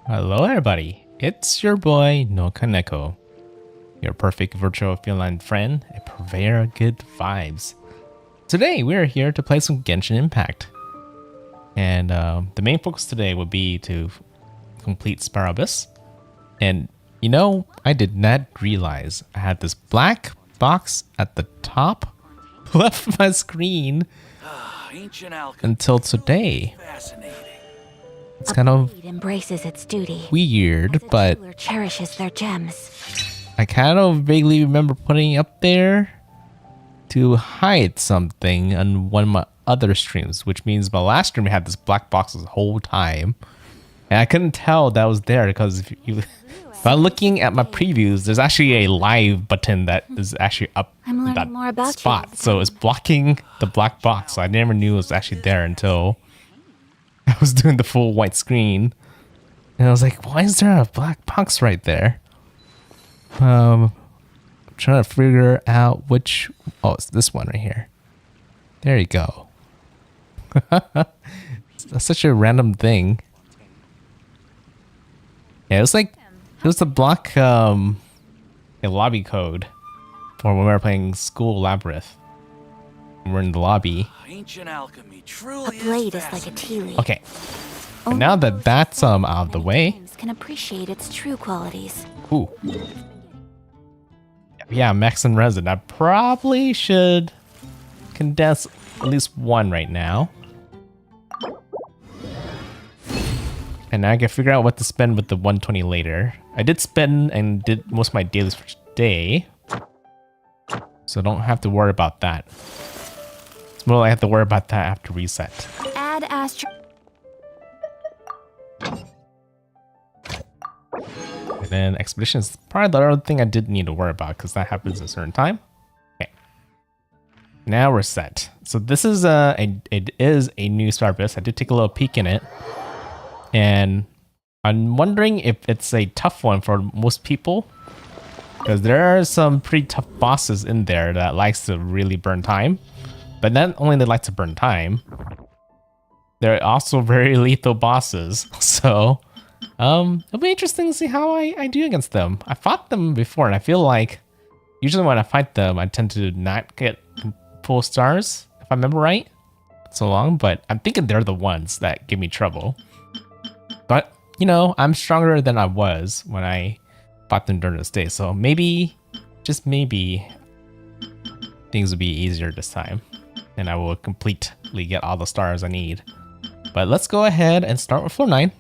Hello everybody, it's your boy NoukonNeko, your perfect virtual feline friend and purveyor of good vibes. Today we are here to play some Genshin Impact, and the main focus today will be to complete Spiral Abyss. And you know, I did not realize I had this black box at the top left of my screen until today. It's kind of embraces its duty. Weird, but cherishes their gems. I kind of vaguely remember putting it up there to hide something on one of my other streams, which means my last stream had this black box the whole time, and I couldn't tell that was there because if I'm looking at my previews, there's actually a live button that is actually up in that more about spot, so it's blocking the black box. So I never knew it was actually there until I was doing the full white screen, and I was like, why is there a black box right there? I'm trying to figure out which... Oh, it's this one right here. There you go. That's such a random thing. Yeah, it was like... It was to block a lobby code for when we were playing School Labyrinth. We're in the lobby. Ancient alchemy truly a blade is like a tea leaf. Okay. But now that that's out of the way, can appreciate its true qualities. ooh, yeah, max and resin. I probably should condense at least one right now, and now I can figure out what to spend with the 120 later. I did spend and did most of my dailies for today, so don't have to worry about that. It's more like I have to worry about that after reset. Add astro. And then expedition is probably the other thing I did need to worry about because that happens at a certain time. Okay. Now we're set. So this is it is a new Spiral Abyss. I did take a little peek in it, and I'm wondering if it's a tough one for most people, because there are some pretty tough bosses in there that likes to really burn time. But not only they like to burn time, they're also very lethal bosses. So it'll be interesting to see how I do against them. I fought them before, and I feel like usually when I fight them, I tend to not get full stars, if I remember right. So long, but I'm thinking they're the ones that give me trouble. But, you know, I'm stronger than I was when I fought them during this day. So maybe, just maybe, things will be easier this time, and I will completely get all the stars I need. But let's go ahead and start with floor 9.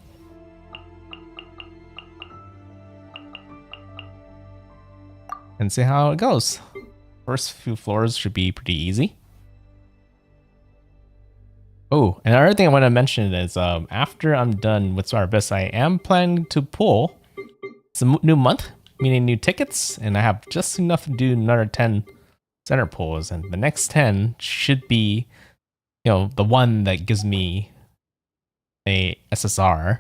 And see how it goes. First few floors should be pretty easy. Oh, and another thing I want to mention is after I'm done with Spiral Abyss, I am planning to pull some new month, meaning new tickets, and I have just enough to do another 10 center pulls, and the next 10 should be, you know, the one that gives me a SSR,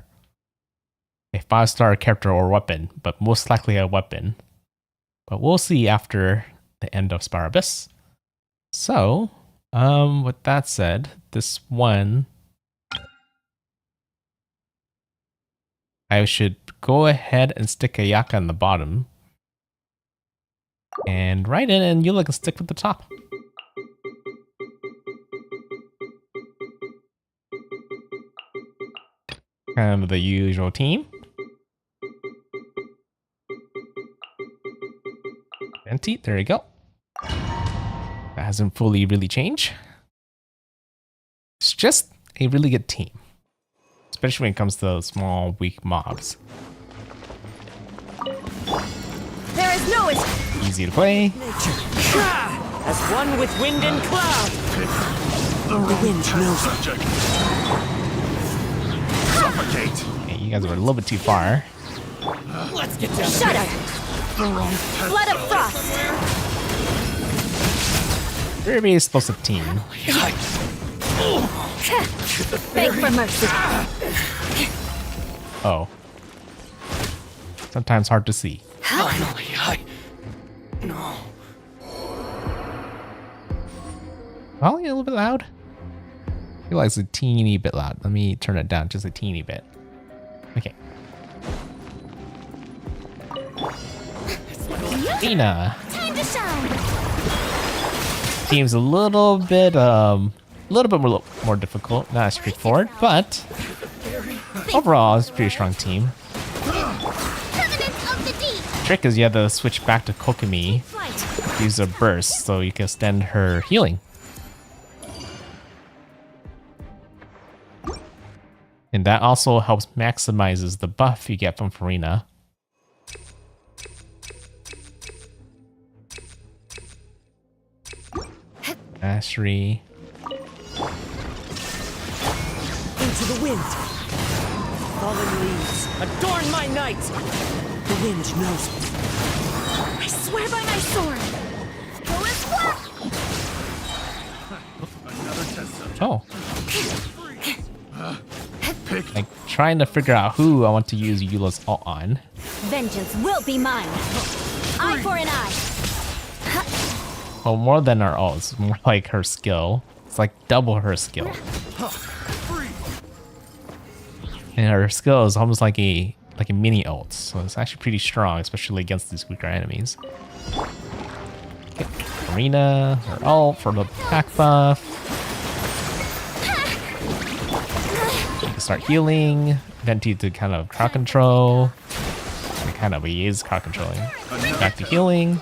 a 5-star character or weapon, but most likely a weapon. But we'll see after the end of Spiral Abyss. So, with that said, this one, I should go ahead and stick a Yaka on the bottom, and write in, and you can stick with the top. Kind of the usual team. Venti, there you go. That hasn't fully really changed. It's just a really good team, especially when it comes to small, weak mobs. There is no easy to play. as one with wind and cloud. The wind knows it. Suffocate. Okay, you guys are a little bit too far. Let's get down. Shut up. The wrong test Blood of subject. frost. Ruby is supposed to team. Beg for mercy. Oh. Sometimes hard to see. Finally, no. Probably a little bit loud. I feel like it's a teeny bit loud. Let me turn it down just a teeny bit. Okay. Ina. Time to shine. Team's a little bit more difficult, not as straightforward, but overall it's a pretty strong team. Covenant of the deep. Trick is you have to switch back to Kokumi, Flight. use a burst so you can extend her healing. And that also helps maximizes the buff you get from Farina. Mastery. Into the wind. Fallen leaves, adorn my night. The wind knows me. I swear by my sword. Go as well. Another test subject. Oh, Pick like trying to figure out who I want to use Eula's ult on. Vengeance will be mine. Eye for an eye. Well, more than her ult, it's more like her skill. It's like double her skill. And her skill is almost like a mini ult, so it's actually pretty strong, especially against these weaker enemies. Okay. Arena, her ult for the pack buff. You can start healing, Venti to kind of crowd control. He is crowd controlling. Back to healing.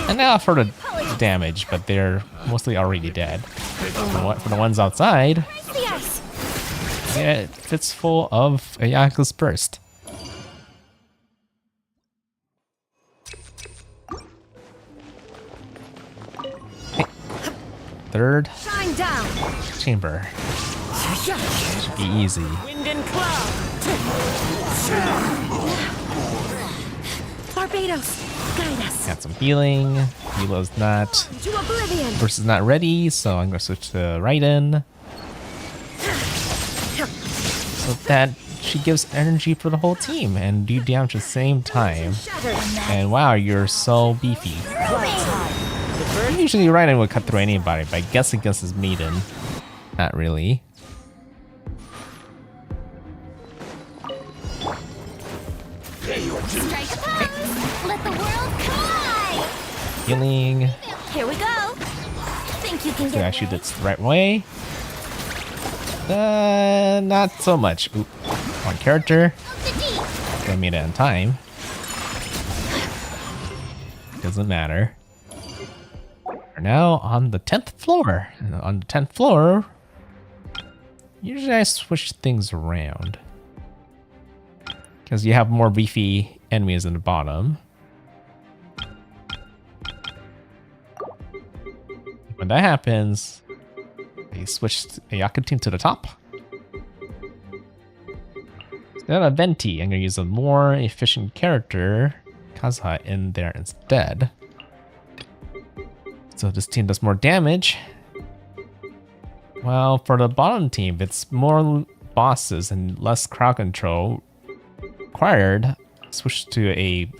And now for the damage, but they're mostly already dead. For the ones outside, The ice. yeah, it fits full of Ayaka's burst. Okay. Third Shine down. chamber. Should be easy. Wind and cloud. Barbados, guide us. Got some healing. Eula's not. To oblivion. Burst is not ready, so I'm gonna switch to Raiden. So that she gives energy for the whole team and do damage at the same time. Shattered. And wow, you're so beefy. Usually Raiden would cut through anybody, but I guess against his maiden, not really. Strike a pose. Let the world collide. Healing. Here we go. Think you can So I get shoot away? it the right way. Not so much. Oop. One character. Of the deep. I made it in time. Doesn't matter. We're now on the 10th floor. And on the 10th floor, usually I switch things around. Because you have more beefy enemies in the bottom. When that happens, they switch Ayaka team to the top. Instead of Venti, I'm going to use a more efficient character, Kazuha, in there instead. So this team does more damage. Well, for the bottom team, it's more bosses and less crowd control required. Switch to a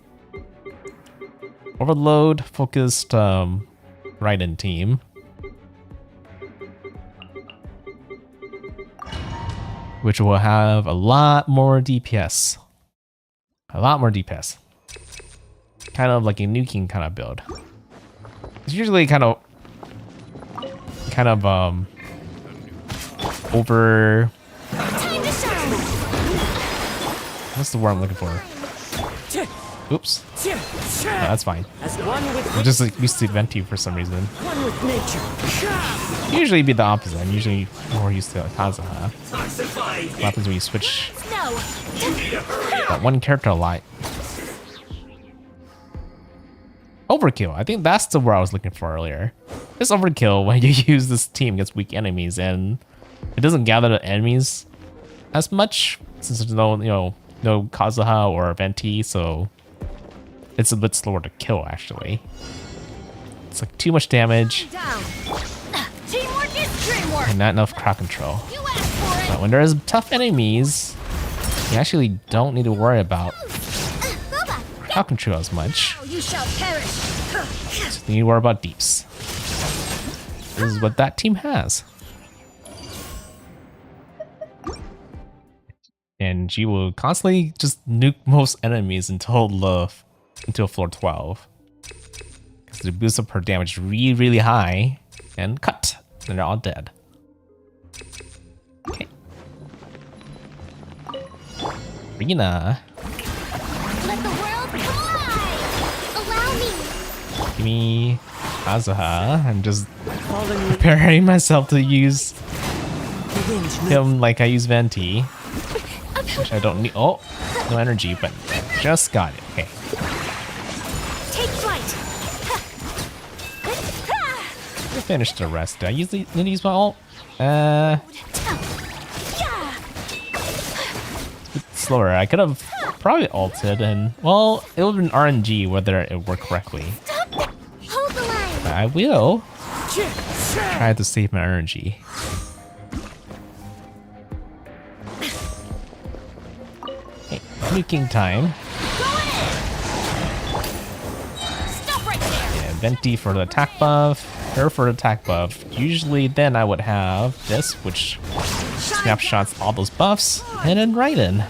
overload focused Raiden team. Which will have a lot more DPS. A lot more DPS. Kind of like a nuking kind of build. It's usually kind of over. Time to shine. What's the word I'm looking for? Oops. No, that's fine. As one with I'm just like, used to Venti for some reason. one with nature. Usually be the opposite. I'm usually more used to Kazuha. Toxified. What happens when you switch No. that one character a lot? Overkill. I think that's the word I was looking for earlier. It's overkill when you use this team against weak enemies and it doesn't gather the enemies as much since there's no Kazuha or Venti, so it's a bit slower to kill actually. It's like too much damage Down. Teamwork is dreamwork. and not enough crowd control. You asked for it. But when there's tough enemies, you actually don't need to worry about crowd control as much. You shall perish. You need to worry about deeps. This is what that team has. And she will constantly just nuke most enemies until floor 12. Because they boost up her damage really high and cut. And they're all dead. Okay. Rina. Let the world come alive. Allow me. Give me Azaha. I'm just Fallen leaves. preparing myself to use The wind knows. him like I use Venti. Which I don't need. Oh, no energy, but just got it. Okay. Take flight. Finish the rest. Did I need to use my ult? Yeah. Slower. I could have probably ulted and, well, it would have been RNG whether it worked correctly. Hold the line. But I will try to save my energy. Okay, nuking time. Stop right there. And Venti for the attack buff. Her for the attack buff. Usually then I would have this, which snapshots all those buffs, and then Raiden.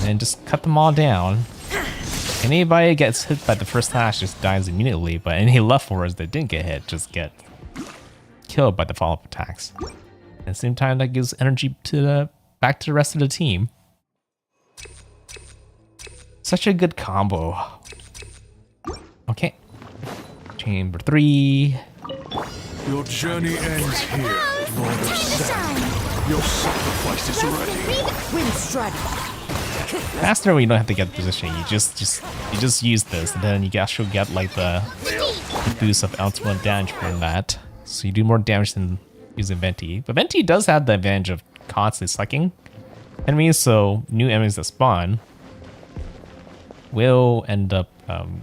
And just cut them all down. Anybody gets hit by the first slash just dies immediately, but any left forwards that didn't get hit just get killed by the follow-up attacks. At the same time, that gives energy to back to the rest of the team. Such a good combo. Okay. Chamber 3. Your journey ends here, Lord of Sand. Your sacrifice is ready. Wind strike. Faster when you don't have to get position. You just use this, and then you actually get like the boost of ultimate damage from that. So you do more damage than using Venti. But Venti does have the advantage of constantly sucking enemies, so new enemies that spawn will end up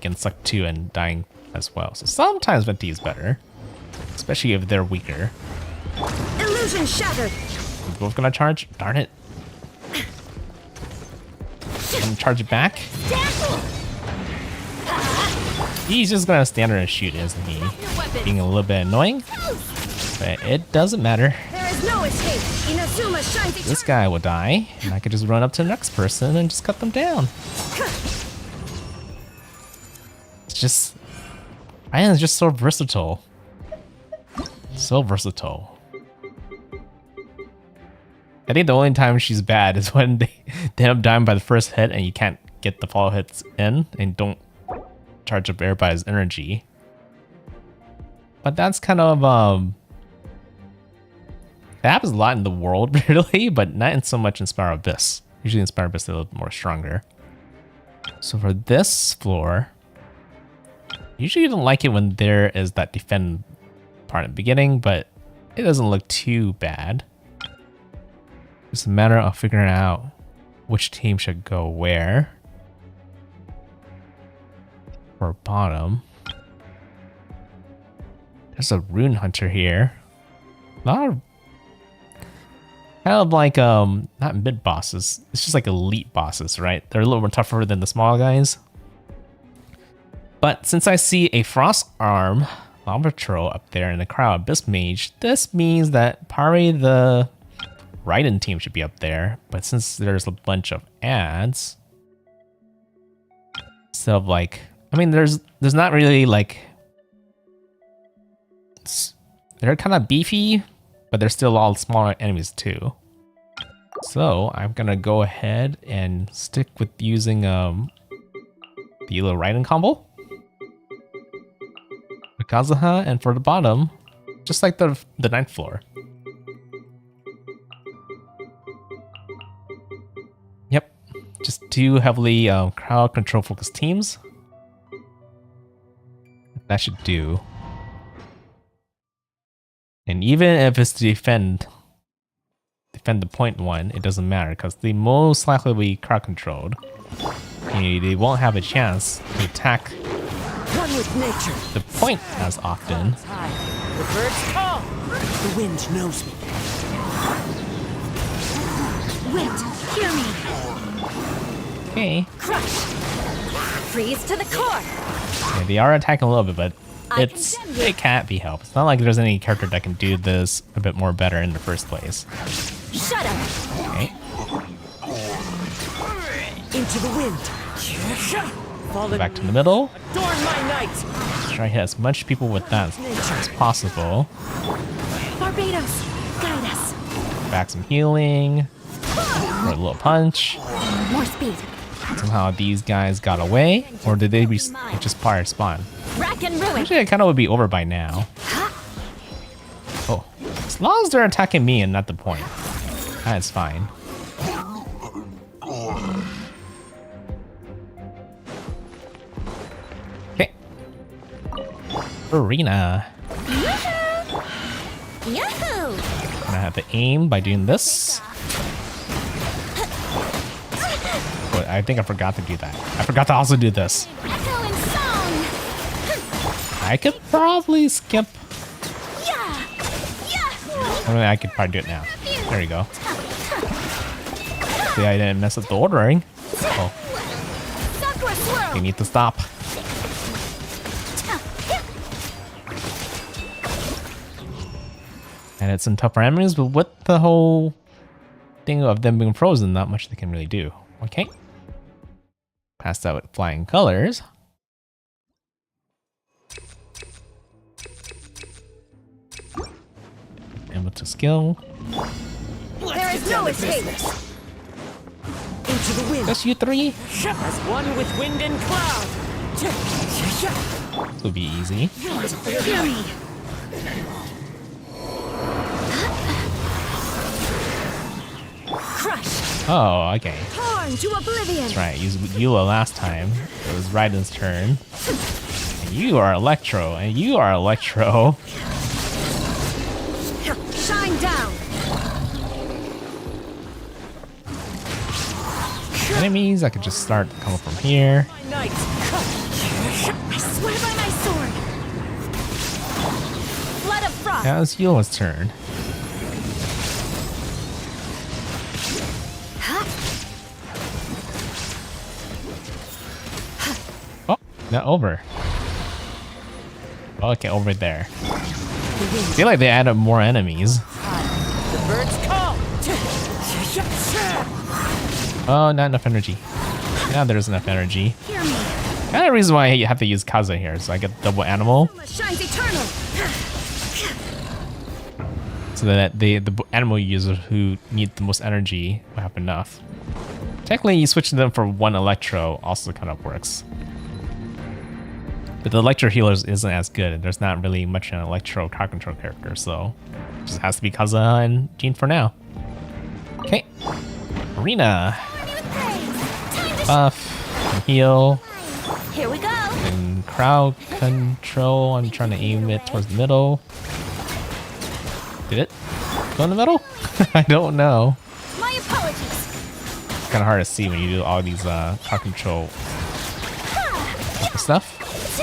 getting sucked too and dying as well. So sometimes Venti is better, especially if they're weaker. Illusion shattered. We're both gonna charge? Darn it. Gonna charge it back? He's just gonna stand there and shoot, isn't he? Being a little bit annoying, but it doesn't matter. There is no escape. Inazuma shines This guy will die, and I could just run up to the next person and just cut them down. It's just, Ryan is just so versatile. So versatile. I think the only time she's bad is when they end up dying by the first hit and you can't get the follow hits in and don't charge up everybody's energy. But that's kind of it happens a lot in the world really, but not in so much in Spiral Abyss. Usually in Spiral Abyss they're a little more stronger. So for this floor, usually you don't like it when there is that defend part at the beginning, but it doesn't look too bad. It's a matter of figuring out which team should go where. For bottom, there's a rune hunter here. A lot of kind of like not mid bosses. It's just like elite bosses, right? They're a little more tougher than the small guys. But since I see a frost arm lava troll up there in the crowd, Abyss Mage, this means that probably the Raiden team should be up there, but since there's a bunch of ads, instead of like, I mean, there's not really like, they're kind of beefy, but they're still all smaller enemies too. So I'm gonna go ahead and stick with using the yellow Raiden combo, the Kazuha, and for the bottom, just like the ninth floor. Yep, just two heavily crowd control focused teams. That should do. And even if it's to defend the point one, it doesn't matter because they most likely will be crowd controlled. community, they won't have a chance to attack One with nature. the point as often. High. The birds call. The wind knows me. Wind, hear me. Okay. Crush. Freeze to the core. Yeah, they are attacking a little bit, but I it condemn you. can't be helped. It's not like there's any character that can do this a bit more better in the first place. Shut up. Okay. Into the wind. Fallen Back to the middle. Adorn my night. Try to hit as much people with that as possible. Barbados, guide us. Back some healing. Or a little punch. More speed. Somehow these guys got away. Or did they just fire spawn? Rack and ruin. Actually, it kind of would be over by now. Oh. As long as they're attacking me and not the point. That's fine. Okay. Arena. Yahoo! I have to aim by doing this. But I think I forgot to do that. I forgot to also do this. Echo and song. I could probably skip. Yeah. Yeah. I mean, I could probably do it now. There you go. See, I didn't mess up the ordering. Oh, Sakura swirl. you need to stop. And it's some tougher enemies, but with the whole thing of them being frozen, not much they can really do. Okay. Passed out with flying colors. And with the skill. There is no escape. Into the wind. Just you three. As one with wind and cloud. This will be easy. Hear me. Crush. Oh, okay. Torn to oblivion. That's right. Used Eula last time. It was Raiden's turn. And you are Electro, and you are Electro. Shine down. Enemies, I could just start coming from here. My night. I swear by my sword. Blood of frost. Now it's Eula's turn. Oh, not over. Okay, over there. I feel like they added more enemies. The birds call. Oh, not enough energy. Now there's enough energy. Hear me. Kind of reason why you have to use Kaza here, so I get double animal, Shines eternal. so that the animal users who need the most energy will have enough. Technically, you switching them for one Electro also kind of works. But the Electro healers isn't as good, and there's not really much an Electro car control character, so it just has to be Kaza and Jean for now. Okay. Arena. Buff. And heal. Here we go. And crowd control. I'm trying to aim it towards the middle. Did it go in the middle? I don't know. My apologies. It's kind of hard to see when you do all these car control stuff.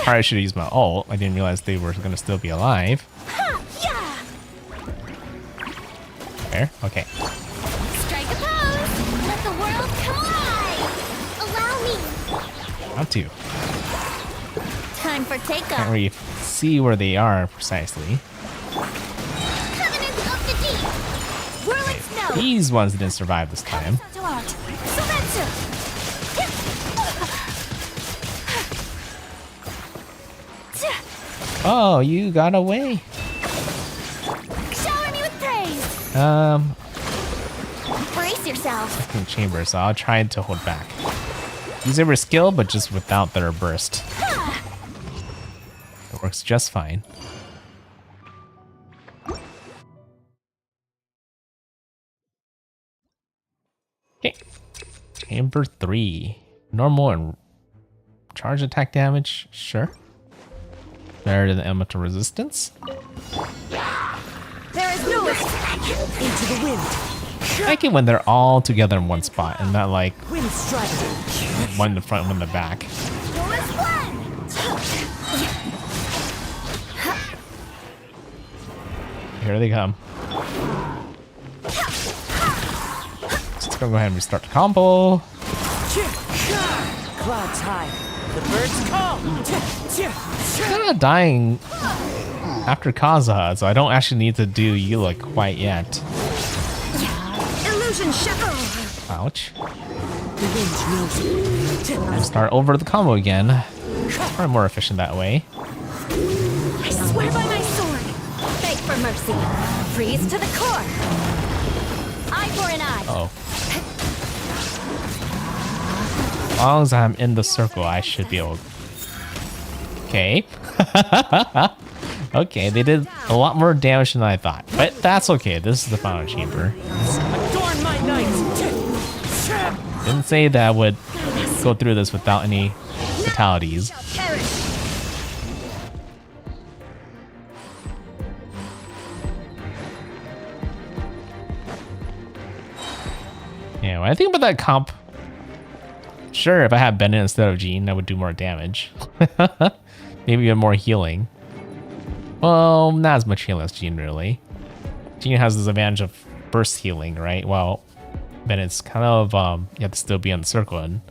Probably should have used my ult. I didn't realize they were going to still be alive. Yeah. There. Okay. Strike a pose. Let the world collide. Allow me. Not to. Time for Can't takeoff. really see where they are precisely. Covenant of the deep. Whirl its snow. These ones didn't survive this time. Oh, you got away. Shower me with praise. Brace yourself. In chamber, so I'll try to hold back. Use every skill, but just without their burst. It works just fine. Okay. Chamber 3. Normal and charge attack damage, sure. Better than elemental resistance. There is no escape. Into the wind. I like it when they're all together in one spot and not like Wind strike. one in the front, one in the back. Here they come. Let's go ahead and restart the combo. Clouds high. The birds call. Kind of dying after Kazuha, so I don't actually need to do Eula quite yet. Illusion shadow. Ouch. The wind knows. Start over the combo again. Probably more efficient that way. I swear by my sword. Beg for mercy. Freeze to the core. Eye for an eye. Uh oh. As long as I'm in the circle, I should be able. Okay. Okay, they did a lot more damage than I thought, but that's okay. This is the final chamber. Adorn my night. Didn't say that I would go through this without any fatalities. Yeah, when I think about that comp, sure, if I had Bennett instead of Jean, that would do more damage. Maybe even more healing. Well, not as much healing as Jean, really. Jean has this advantage of burst healing, right? Well, Bennett's kind of, you have to still be on the circle and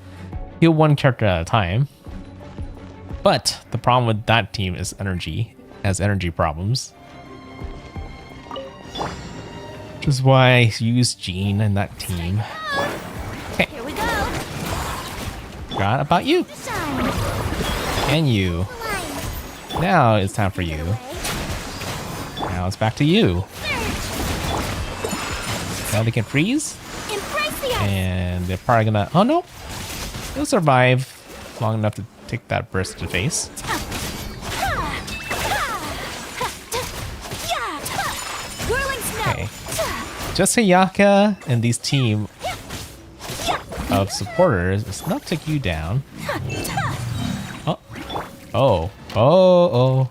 heal one character at a time. But the problem with that team is energy. It has energy problems. Which is why I use Jean in that team. Okay. Here we go. Forgot about you. And you. Now it's time for you. Now it's back to you. Now they can freeze. Embrace the ice. And they're probably gonna... Oh, no. They'll survive long enough to take that burst to face. Okay. Just Hayaka and these team of supporters is not take you down. Oh. Oh. Oh. Oh.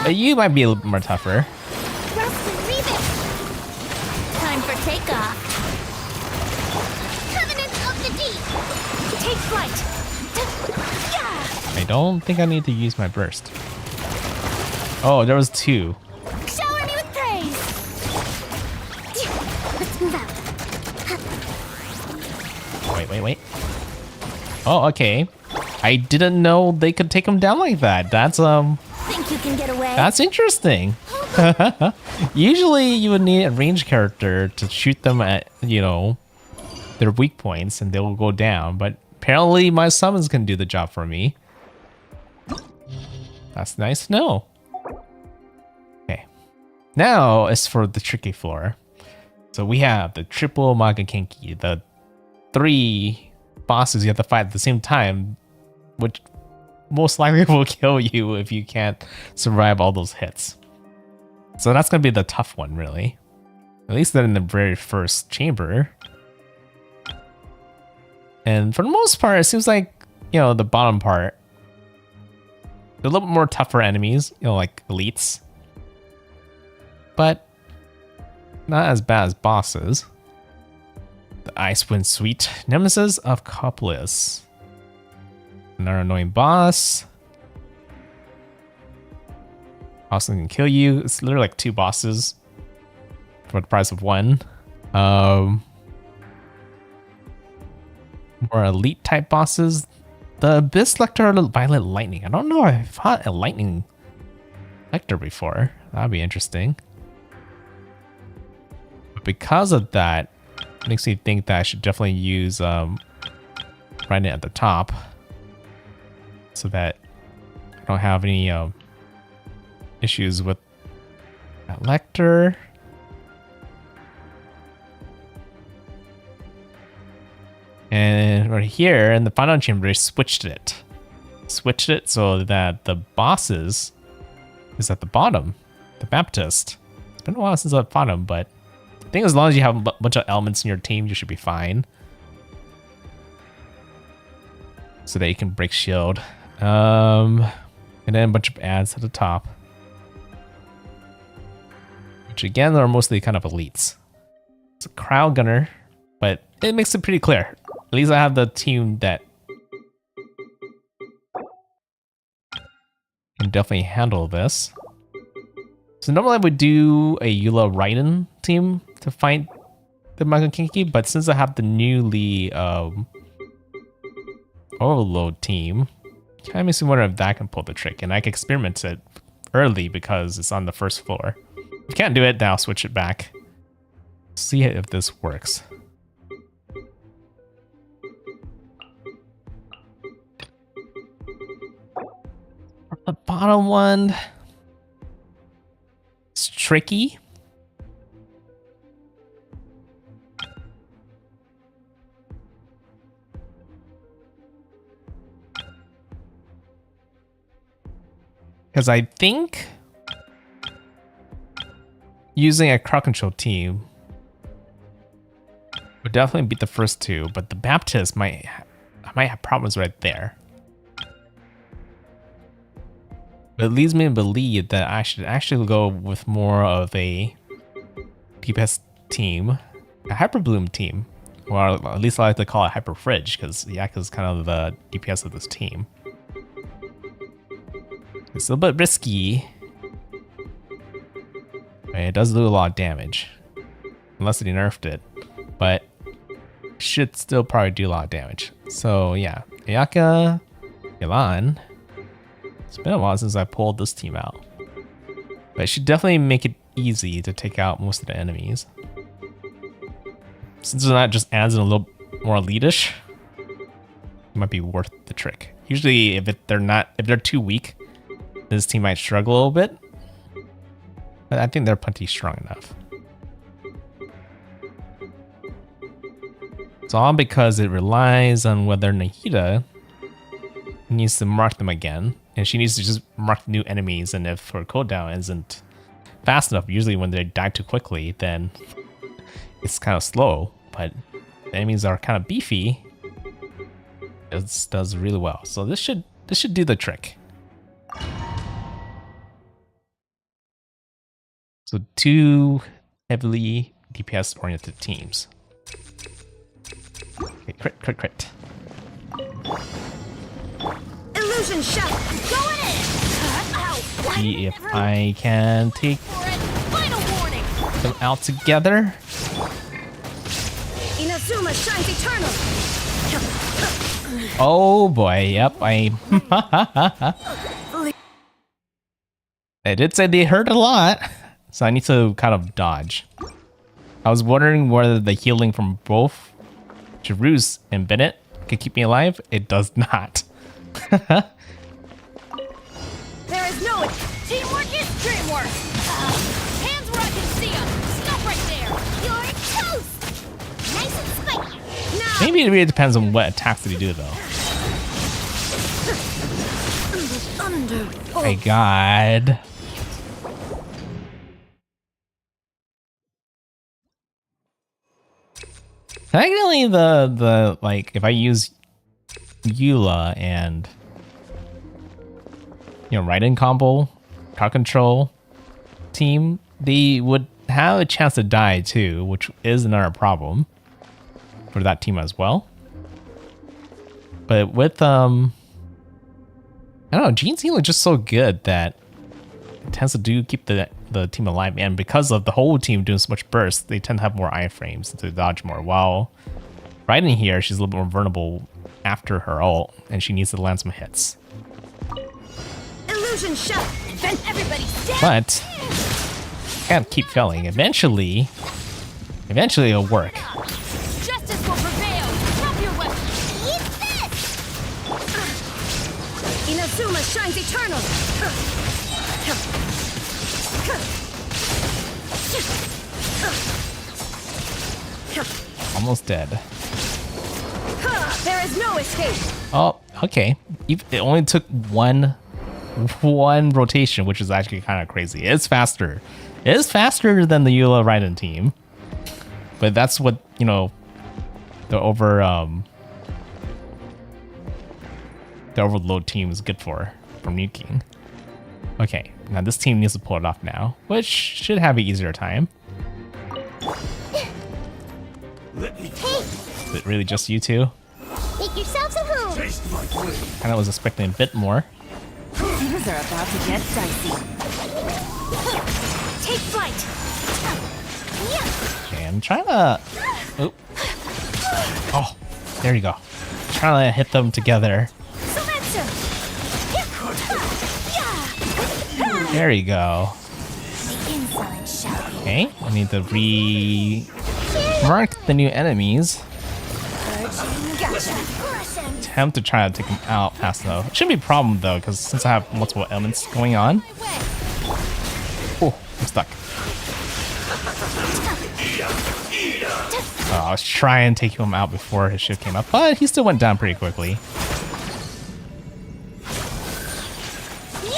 You might be a little more tougher. Time for takeoff. Covenant of the deep. Take flight. I don't think I need to use my burst. Oh, there was two. Shower me with praise. Let's move out. Wait. Oh, okay. I didn't know they could take him down like that. That's Think you can get away? that's interesting. Usually you would need a ranged character to shoot them at, you know, their weak points and they will go down, but apparently my summons can do the job for me. That's nice to know. Okay. Now it's for the tricky floor. So we have the triple Magakenki, the 3 bosses you have to fight at the same time, which most likely will kill you if you can't survive all those hits. So that's going to be the tough one, really. At least they're in the very first chamber. And for the most part, it seems like, you know, the bottom part, they're a little bit more tougher enemies, you know, like elites. But not as bad as bosses. The Icewind Suite, Nemesis of Couplis. Another annoying boss. Also can kill you. It's literally like 2 bosses for the price of 1. More elite type bosses. The Abyss Lector Violet Lightning. I don't know if I've fought a Lightning Lector before. That'd be interesting. But because of that, it makes me think that I should definitely use right at the top so that I don't have any issues with that Lector. And right here in the final chamber, they switched it. Switched it so that the bosses is at the bottom. The Baptist. It's been a while since I've fought him, but I think as long as you have a bunch of elements in your team, you should be fine. So that you can break shield. And then a bunch of ads at the top. Which again are mostly kind of elites. It's a crowd gunner, but it makes it pretty clear. At least I have the team that can definitely handle this. So normally I would do a Eula Raiden team to fight the NoukonNeko, but since I have the newly Overload team, kind of makes me wonder if that can pull the trick, and I can experiment it early because it's on the first floor. If you can't do it, then I'll switch it back. See if this works. The bottom one, it's tricky. Because I think using a crowd control team would definitely beat the first two, but the Baptist I might have problems right there. But it leads me to believe that I should actually go with more of a DPS team, a Hyper Bloom team, or at least I like to call it Hyper Fridge, because Yak is kind of the DPS of this team. It's a little bit risky. It does do a lot of damage, unless they nerfed it, but should still probably do a lot of damage. So yeah, Ayaka, Yelan. It's been a while since I pulled this team out, but it should definitely make it easy to take out most of the enemies. Since that just adds in a little more elitish, it might be worth the trick. Usually, if they're too weak, this team might struggle a little bit, but I think they're plenty strong enough. It's all because it relies on whether Nahida needs to mark them again, and she needs to just mark new enemies, and if her cooldown isn't fast enough, usually when they die too quickly, then it's kind of slow, but the enemies are kind of beefy. It does really well. So this should do the trick. So two heavily DPS oriented teams. Okay, crit. Illusion shot. Going in. Ow. See if I can take Final warning. them out together. Inazuma shines eternal. Oh boy, yep, I did say they hurt a lot, so I need to kind of dodge. I was wondering whether the healing from both Jerus and Bennett could keep me alive. It does not. There is no teamwork is dreamwork. Hands where I can see them. Stop right there. You're toast. Nice and spiky. Now. Maybe it really depends on what attacks that you do, though. My God. Technically, the like, if I use Eula and Raiden combo, crowd control team, they would have a chance to die too, which is another problem for that team as well. But with I don't know, Gene's healing is just so good that it tends to keep the team alive, and because of the whole team doing so much burst, they tend to have more iframes to dodge more. While Raiden here, she's a little bit more vulnerable after her ult, and she needs to land some hits. Illusion shot. Then everybody's dead. But can't keep failing. Eventually it'll work. Justice will prevail. Drop your weapon. Eat this. Inazuma shines eternal. Almost dead. There is no escape. Oh, okay. It only took one rotation, which is actually kind of crazy. It's faster. It is faster than the Eula Raiden team. But that's what, the overload team is good for nuking. Okay, now this team needs to pull it off now, which should have an easier time. Is it really just you two? Make yourselves at home. Kinda was expecting a bit more. Things are about to get dicey. Take flight. Okay, I'm trying to... Oop. Oh, there you go. Trying to hit them together. There you go. Okay, I need to mark the new enemies. Attempt to try to take them out fast though. It shouldn't be a problem though, because since I have multiple elements going on. Oh, I'm stuck. Oh, I was trying to take him out before his shift came up, but he still went down pretty quickly.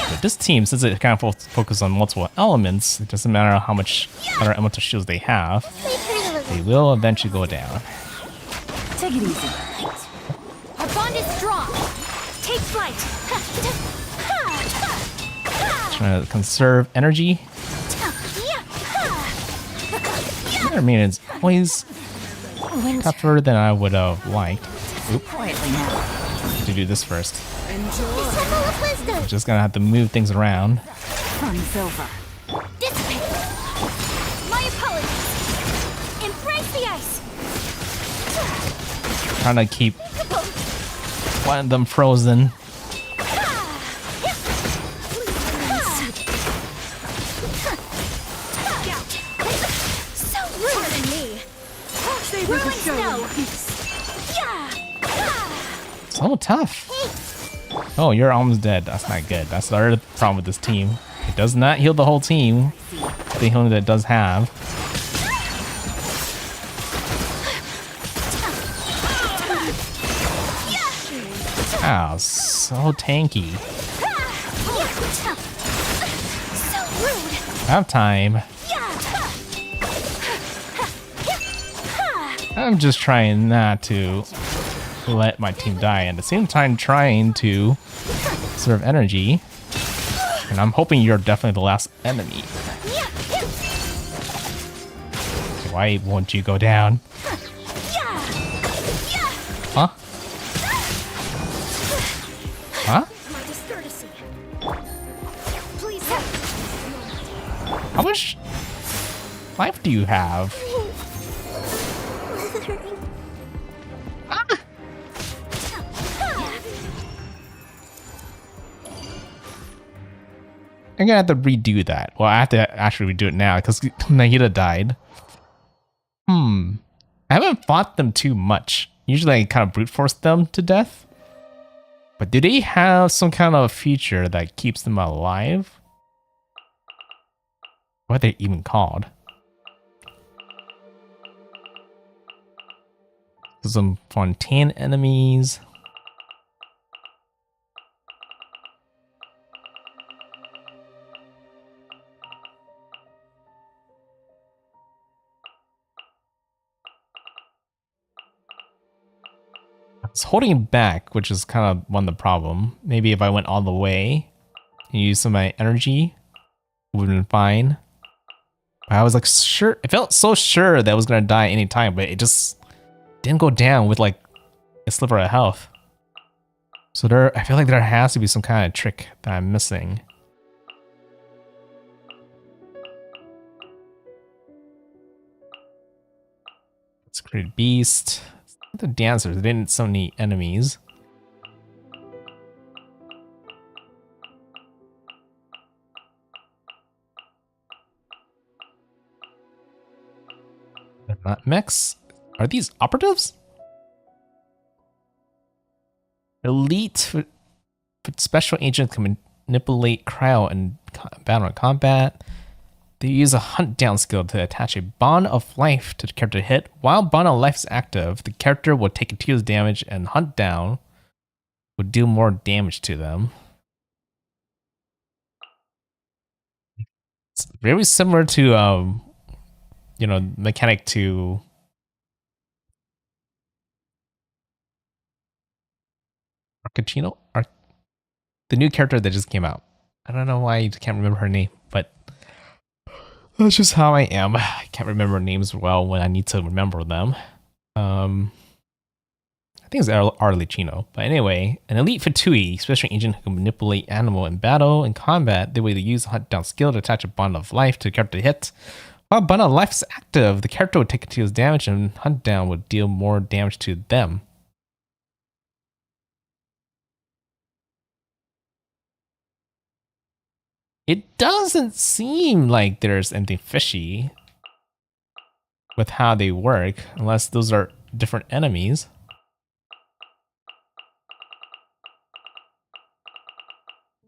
But this team, since it kind of focuses on multiple elements, it doesn't matter how much other elemental shields they have, they will eventually go down. Take it easy. Our bond is strong. Take flight. Trying to conserve energy. I mean, it's always tougher than I would have liked. Oop. To do this first. I'm just gonna have to move things around. Fun's over. Dissipate. My apologies. Embrace the ice. Trying to keep one of them frozen. So rude in me. Rolling snow. So tough. Oh, you're almost dead. That's not good. That's the other problem with this team. It does not heal the whole team. The healing that it does have. Wow, so tanky. Have time. I'm just trying not to let my team die, and at the same time trying to conserve energy. And I'm hoping you're definitely the last enemy. Why won't you go down? Huh? Huh? How much life do you have? I'm gonna have to redo that. Well, I have to actually redo it now because Nahida died. I haven't fought them too much. Usually I kind of brute force them to death. But do they have some kind of feature that keeps them alive? What are they even called? Some Fontaine enemies. It's holding back, which is kind of one of the problem. Maybe if I went all the way and used some of my energy, it would have been fine. But I was like sure, it felt so sure that I was gonna die anytime, but it just didn't go down with like a sliver of health. So I feel like there has to be some kind of trick that I'm missing. Let's create a beast. The dancers, they didn't so many enemies. They're not mechs. Are these operatives? Elite special agents can manipulate cryo and battle combat. They use a hunt down skill to attach a bond of life to the character hit. While bond of life is active, the character will take a 2 damage and hunt down would do more damage to them. It's very similar to you know, mechanic to Arcachino, the new character that just came out. I don't know why I can't remember her name, but that's just how I am. I can't remember names well when I need to remember them. I think it's Arlecchino. But anyway, an elite Fatui, special agent who can manipulate animal in battle and combat. They will use a hunt down skill to attach a bond of life to the character hit. While bond of life is active, the character would take continuous damage and hunt down would deal more damage to them. It doesn't seem like there's anything fishy with how they work, unless those are different enemies.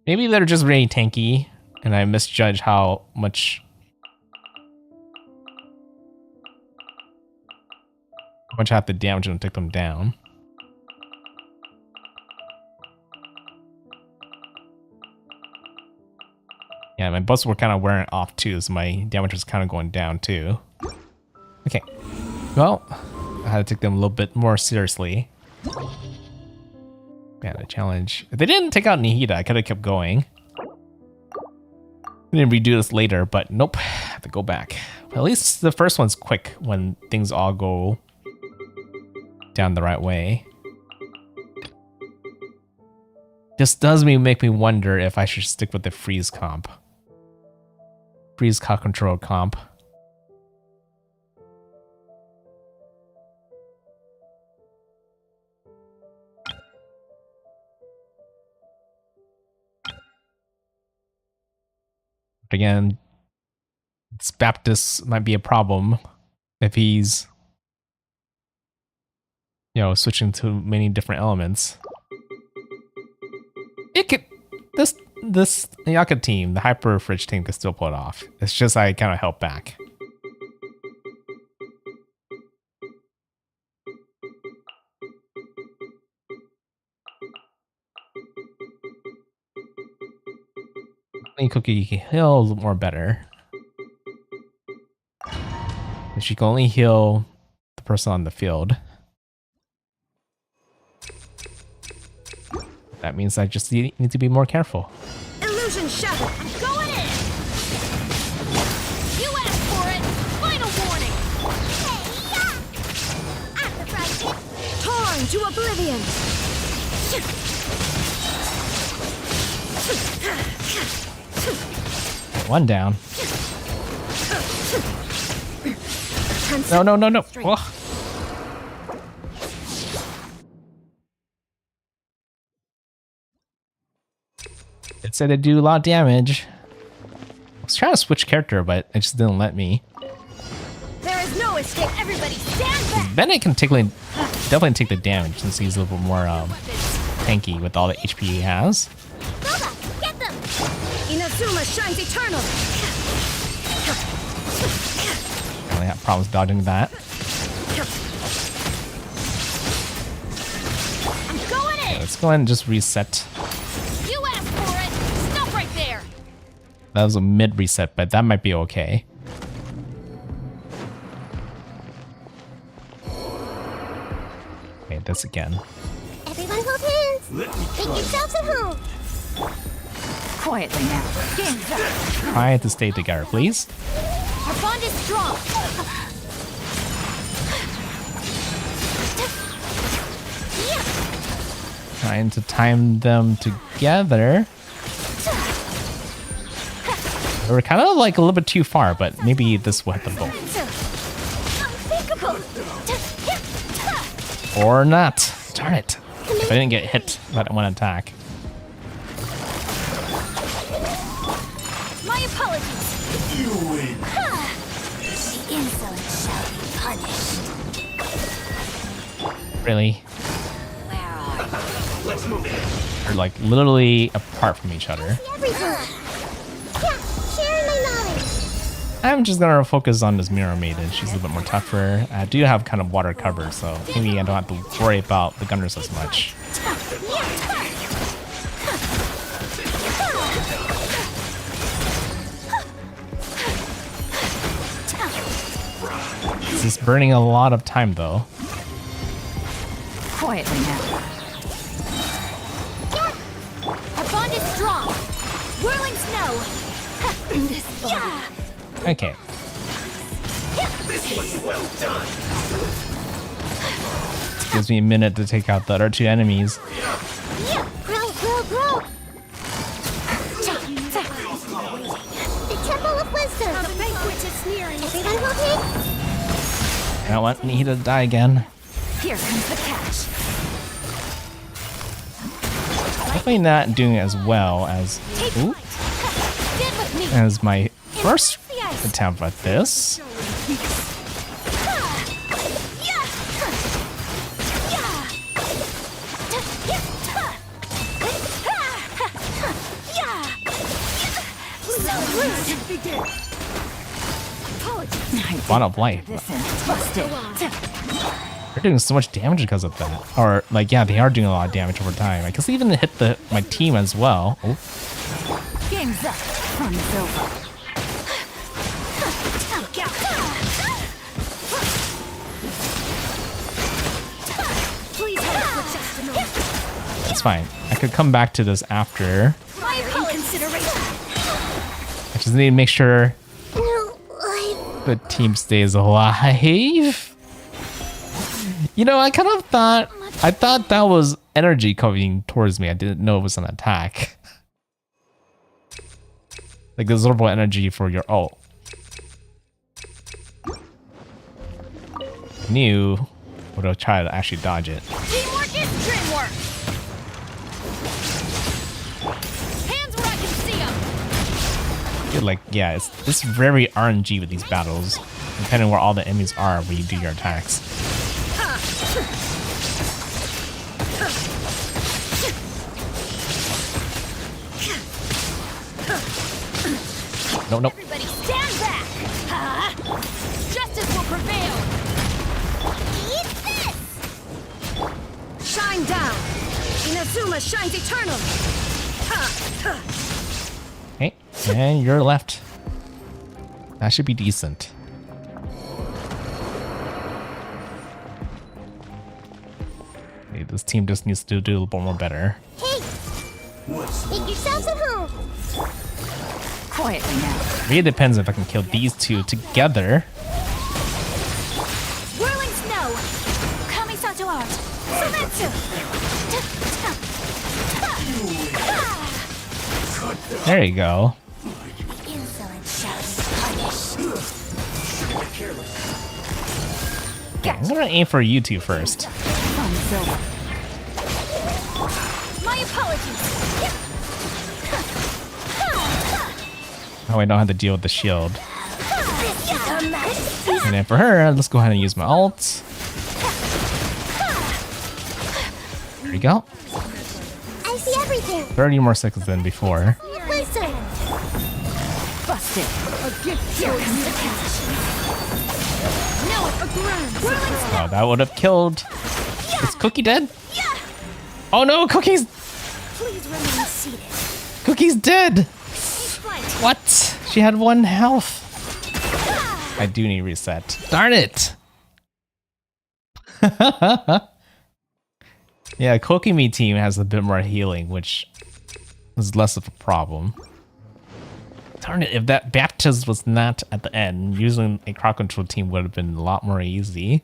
Maybe they're just really tanky, and I misjudge how much I have to damage them to take them down. Yeah, my buffs were kind of wearing off too, so my damage was kind of going down too. Okay, well, I had to take them a little bit more seriously. Yeah, the challenge. If they didn't take out Nihida, I could have kept going. We didn't redo this later, but nope, I have to go back. But at least the first one's quick when things all go down the right way. This does make me wonder if I should stick with the freeze comp. Freeze cock control comp. Again, this Baptist might be a problem if he's, you know, switching to many different elements. It could, this Yaka team, the Hyper Fridge team, could still pull it off. It's just I kind of held back. Cookie can heal a little more better. But she can only heal the person on the field. That means I just need to be more careful. Illusion shattered. I'm going in. You asked for it. Final warning. Hey, I'm the fright. Torn to oblivion. One down. No. Ugh. It said it'd do a lot of damage. I was trying to switch character, but it just didn't let me. There is no escape. Everybody stand back. Bennett can definitely take the damage since he's a little bit more tanky with all the HP he has. Boba, get them. Inazuma shines eternal. I only have problems dodging that. I'm going in. Okay, let's go ahead and just reset. You asked for it. Stop right there. That was a mid reset, but that might be okay. Okay, this again. Everyone hold hands. Make yourselves at home. Quietly now. Hands up. Try to stay together, please. Our bond is strong. Trying to time them together. We're kind of like a little bit too far, but maybe this will hit them both. Unthinkable. Or not. Darn it. If I didn't get hit that one attack. My apologies. You win. The insolent shall be punished. Really? Where are you? Let's move. They're like literally apart from each other. Everything. Yeah, sharing my knowledge. I'm just gonna focus on this Mirror Maiden. She's a little bit more tougher. I do have kind of water cover, so maybe I don't have to worry about the Gunners as much. This is burning a lot of time though. Quietly now. Our bond is strong. Whirling snow. This bond. Okay. This was well done. Gives me a minute to take out the other two enemies. Yeah, grow, grow, grow. The Temple of Wisdom. The banquet is nearing. Everyone okay? I don't want me to die again. Here comes the catch. Definitely not doing as well as as my first attempt at this. One of life. They're doing so much damage because of that. Or like, yeah, they are doing a lot of damage over time. I guess even hit my team as well. Oh. Game's up. Fun's over. Please hold for just a moment. It's fine. I could come back to this after. My consideration. I just need to make sure the team stays alive. You know, I kind of thought that was energy coming towards me. I didn't know it was an attack. Like absorbable energy for your ult. Knew would have tried to actually dodge it. Teamwork is dreamwork. Hands where I can see them. Feel like, yeah, it's very RNG with these battles, depending on where all the enemies are when you do your attacks. Nope. Everybody stand back. Justice will prevail. Eat this. Shine down. Inazuma shines eternal. Okay, and you're left. That should be decent. Okay, this team just needs to do a little bit more better. Hey, make yourselves at home. Quietly now. Really depends if I can kill these two together. Whirling snow. Kamisato art. Sumetsu. There you go. Insolent shouts punished. Okay, I'm gonna aim for you two first. Fun's over. My apologies. Oh, I don't have to deal with the shield. This is a mess. And then for her, let's go ahead and use my ult. There you go. I see everything. 30 more seconds than before. Listen. Busted. A gift. Here comes the catch. No, a ground. Whirling snow. Oh, that would have killed. Is Cookie dead? Oh no, Cookie's Please remain seated. Cookie's dead. Flight. What? She had 1 health. I do need reset. Darn it. Yeah, Kokimi team has a bit more healing, which is less of a problem. Darn it, if that Baptist was not at the end, using a crowd control team would have been a lot more easy.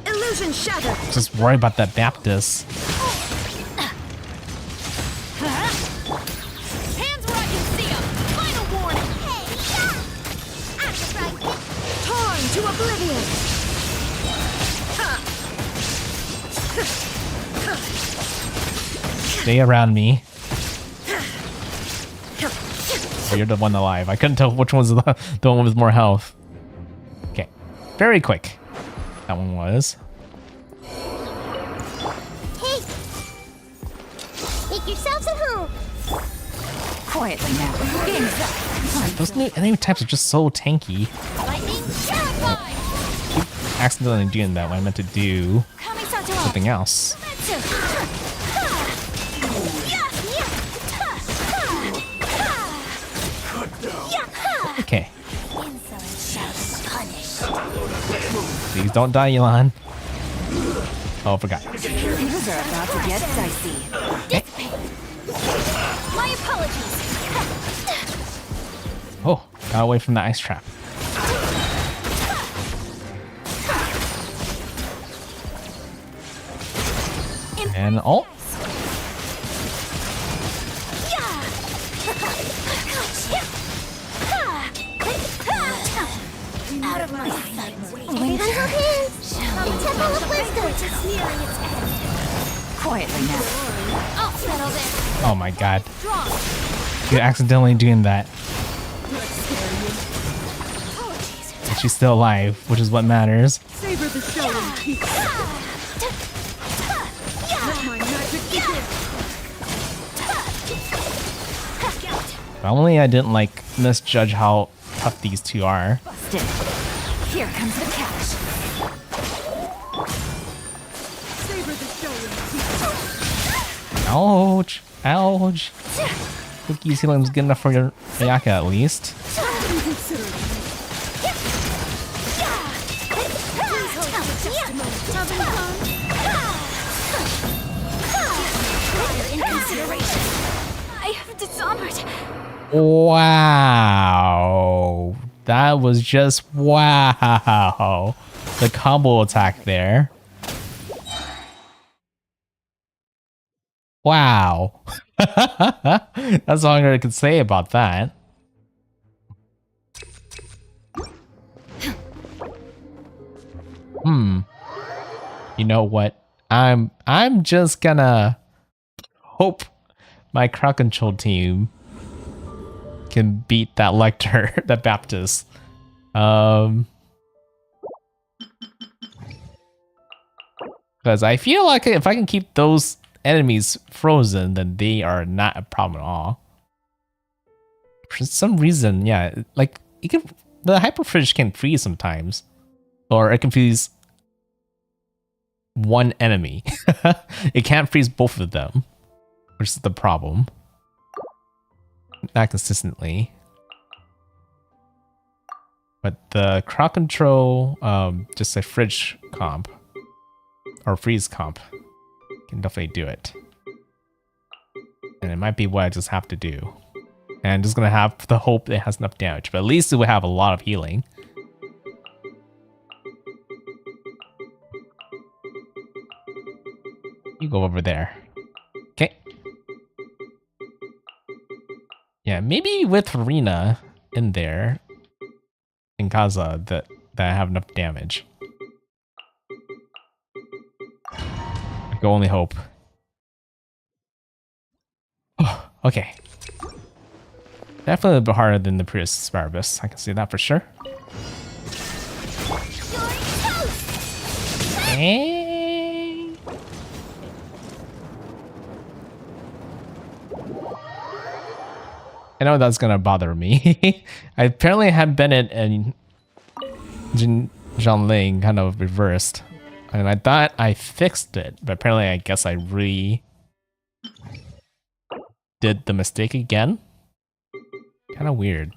Illusion shattered. Just worry about that Baptist. Hands where I can see them. Final warning. Hey, Torn to oblivion. Stay around me. Oh, you're the one alive. I couldn't tell which one's the one with more health. Okay. Very quick. That one was. Hey. Make yourselves at home. Quietly now. Game's up. Those new enemy types are just so tanky. Lightning. Terrified. Accidentally doing that when I meant to do Kamisato art. something else. Okay. Insolent shouts punished. Please don't die, Elon. Oh, I forgot. Things are about to get dicey. My apologies. Oh, got away from the ice trap. And oh, Out of my sight. Wait until his Temple of Wisdom. Just nearing its end. Quietly now. I'll settle this. oh my god. Strong. You're accidentally doing that. And she's still alive, which is what matters. Savor the show in peace. Let my magic begin. If only I didn't like misjudge how tough these two are. Busted. Here comes the catch. Savor the show in peace. Ouch. Ouch. Cookie's healing is good enough for your Ayaka at least. Consider it. I have dishonored. Wow. That was just wow. The combo attack there. Wow. That's all I could say about that. You know what? I'm just gonna hope my crowd control team can beat that Lecter, that Baptist. Because I feel like if I can keep those enemies frozen, then they are not a problem at all. For some reason, yeah, like you can, the hyperfridge can freeze sometimes, or it can freeze one enemy. It can't freeze both of them, which is the problem. Not consistently. But the crowd control, just a fridge comp or freeze comp can definitely do it. And it might be what I just have to do. And I'm just gonna have the hope it has enough damage, but at least it will have a lot of healing. You go over there. Okay. Yeah, maybe with Farina in there, in Kaza, that I have enough damage. I can only hope. Oh, okay. Definitely a bit harder than the previous Sparabus. I can see that for sure. Hey. I know that's gonna bother me. I apparently had Bennett and Zhongling kind of reversed. And I thought I fixed it, but apparently I guess I did the mistake again. Kind of weird.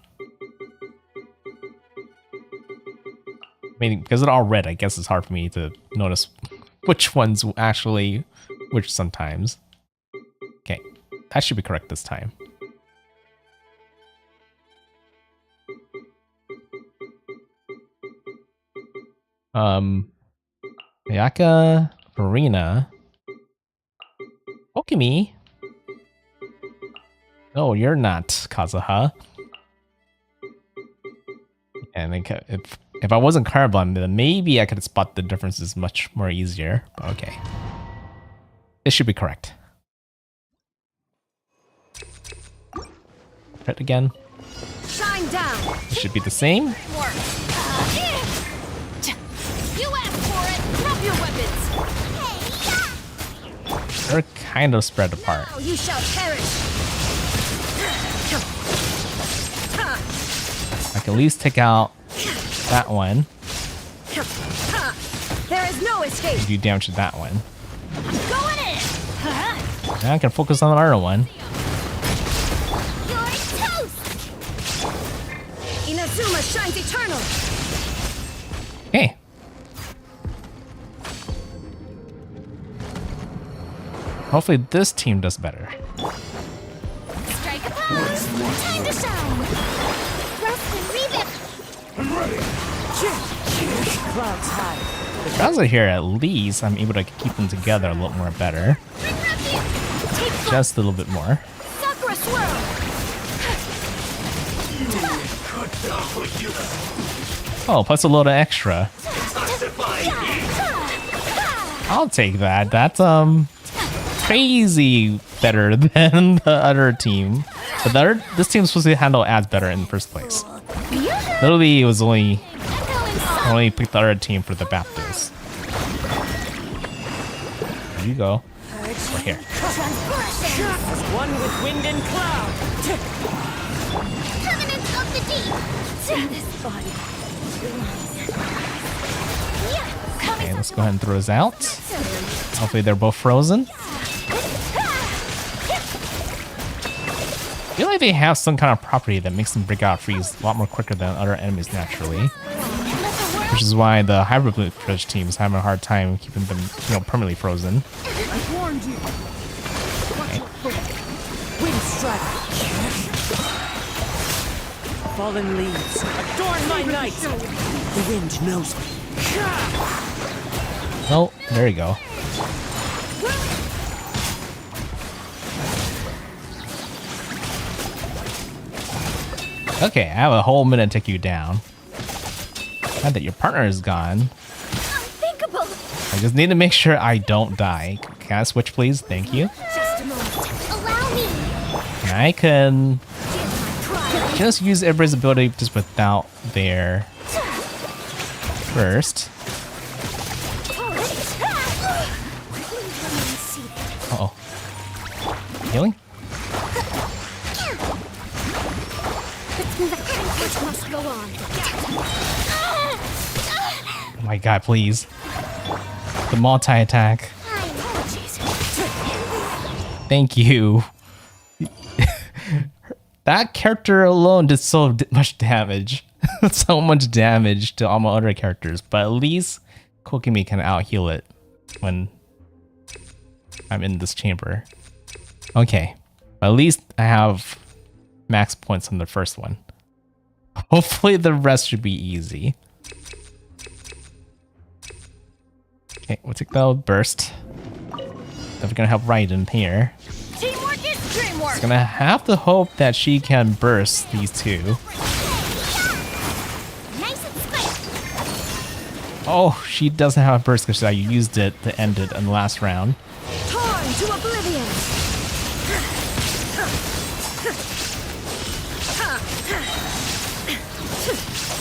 I mean, because it's all red, I guess it's hard for me to notice which ones actually which sometimes. Okay, that should be correct this time. Ayaka, Farina, Okimi. No, you're not Kazuha. And if I wasn't colorblind, then maybe I could spot the differences much more easier. But okay, this should be correct. Hit again. Shine down. It should be the same. You asked for it. Drop your weapons. They're kind of spread apart. Now you shall perish. I can at least take out that one. There is no escape. Do damage to that one. I'm going in. Now I can focus on the other one. You're toast. Inazuma shines eternal. Okay. Hopefully this team does better. Strike a pose. Time to shine. Rest and rebuild. I'm ready. Clouds high. As I hear, at least I'm able to keep them together a little more better. just a little bit more. Sakura swirl. Oh, plus a load of extra. I'll take that. That's crazy better than the other team. But this team's supposed to handle ads better in the first place. Literally, it was only picked the other team for the Baptist. There you go. We're here. As one with wind and cloud. Permanence of the deep. This body. Okay, let's go ahead and throw those out. Hopefully they're both frozen. I feel like they have some kind of property that makes them break out freeze a lot more quicker than other enemies naturally. Which is why the hybrid bridge team is having a hard time keeping them, permanently frozen. I warned you. Okay. Wind strike. Fallen leaves. Adorn my night. The wind knows me. Oh, there you go. Okay, I have a whole minute to take you down. Now that your partner is gone, Unthinkable. I just need to make sure I don't die. Can I switch, please? Thank you. Just a moment. Allow me. And I can just use everybody's ability just without their burst. Uh-oh. Healing? It must go on. Oh my god, please. The multi-attack. Thank you. That character alone did so much damage. So much damage to all my other characters. But at least Kokimi can out-heal it when I'm in this chamber. Okay. At least I have max points on the first one. Hopefully the rest should be easy. Okay, we'll take the burst. Then we're gonna help Raiden here. Teamwork is dreamwork. Just gonna have to hope that she can burst these two. Nice and spicy. Oh, she doesn't have a burst because I used it to end it in the last round. Torn to oblivion.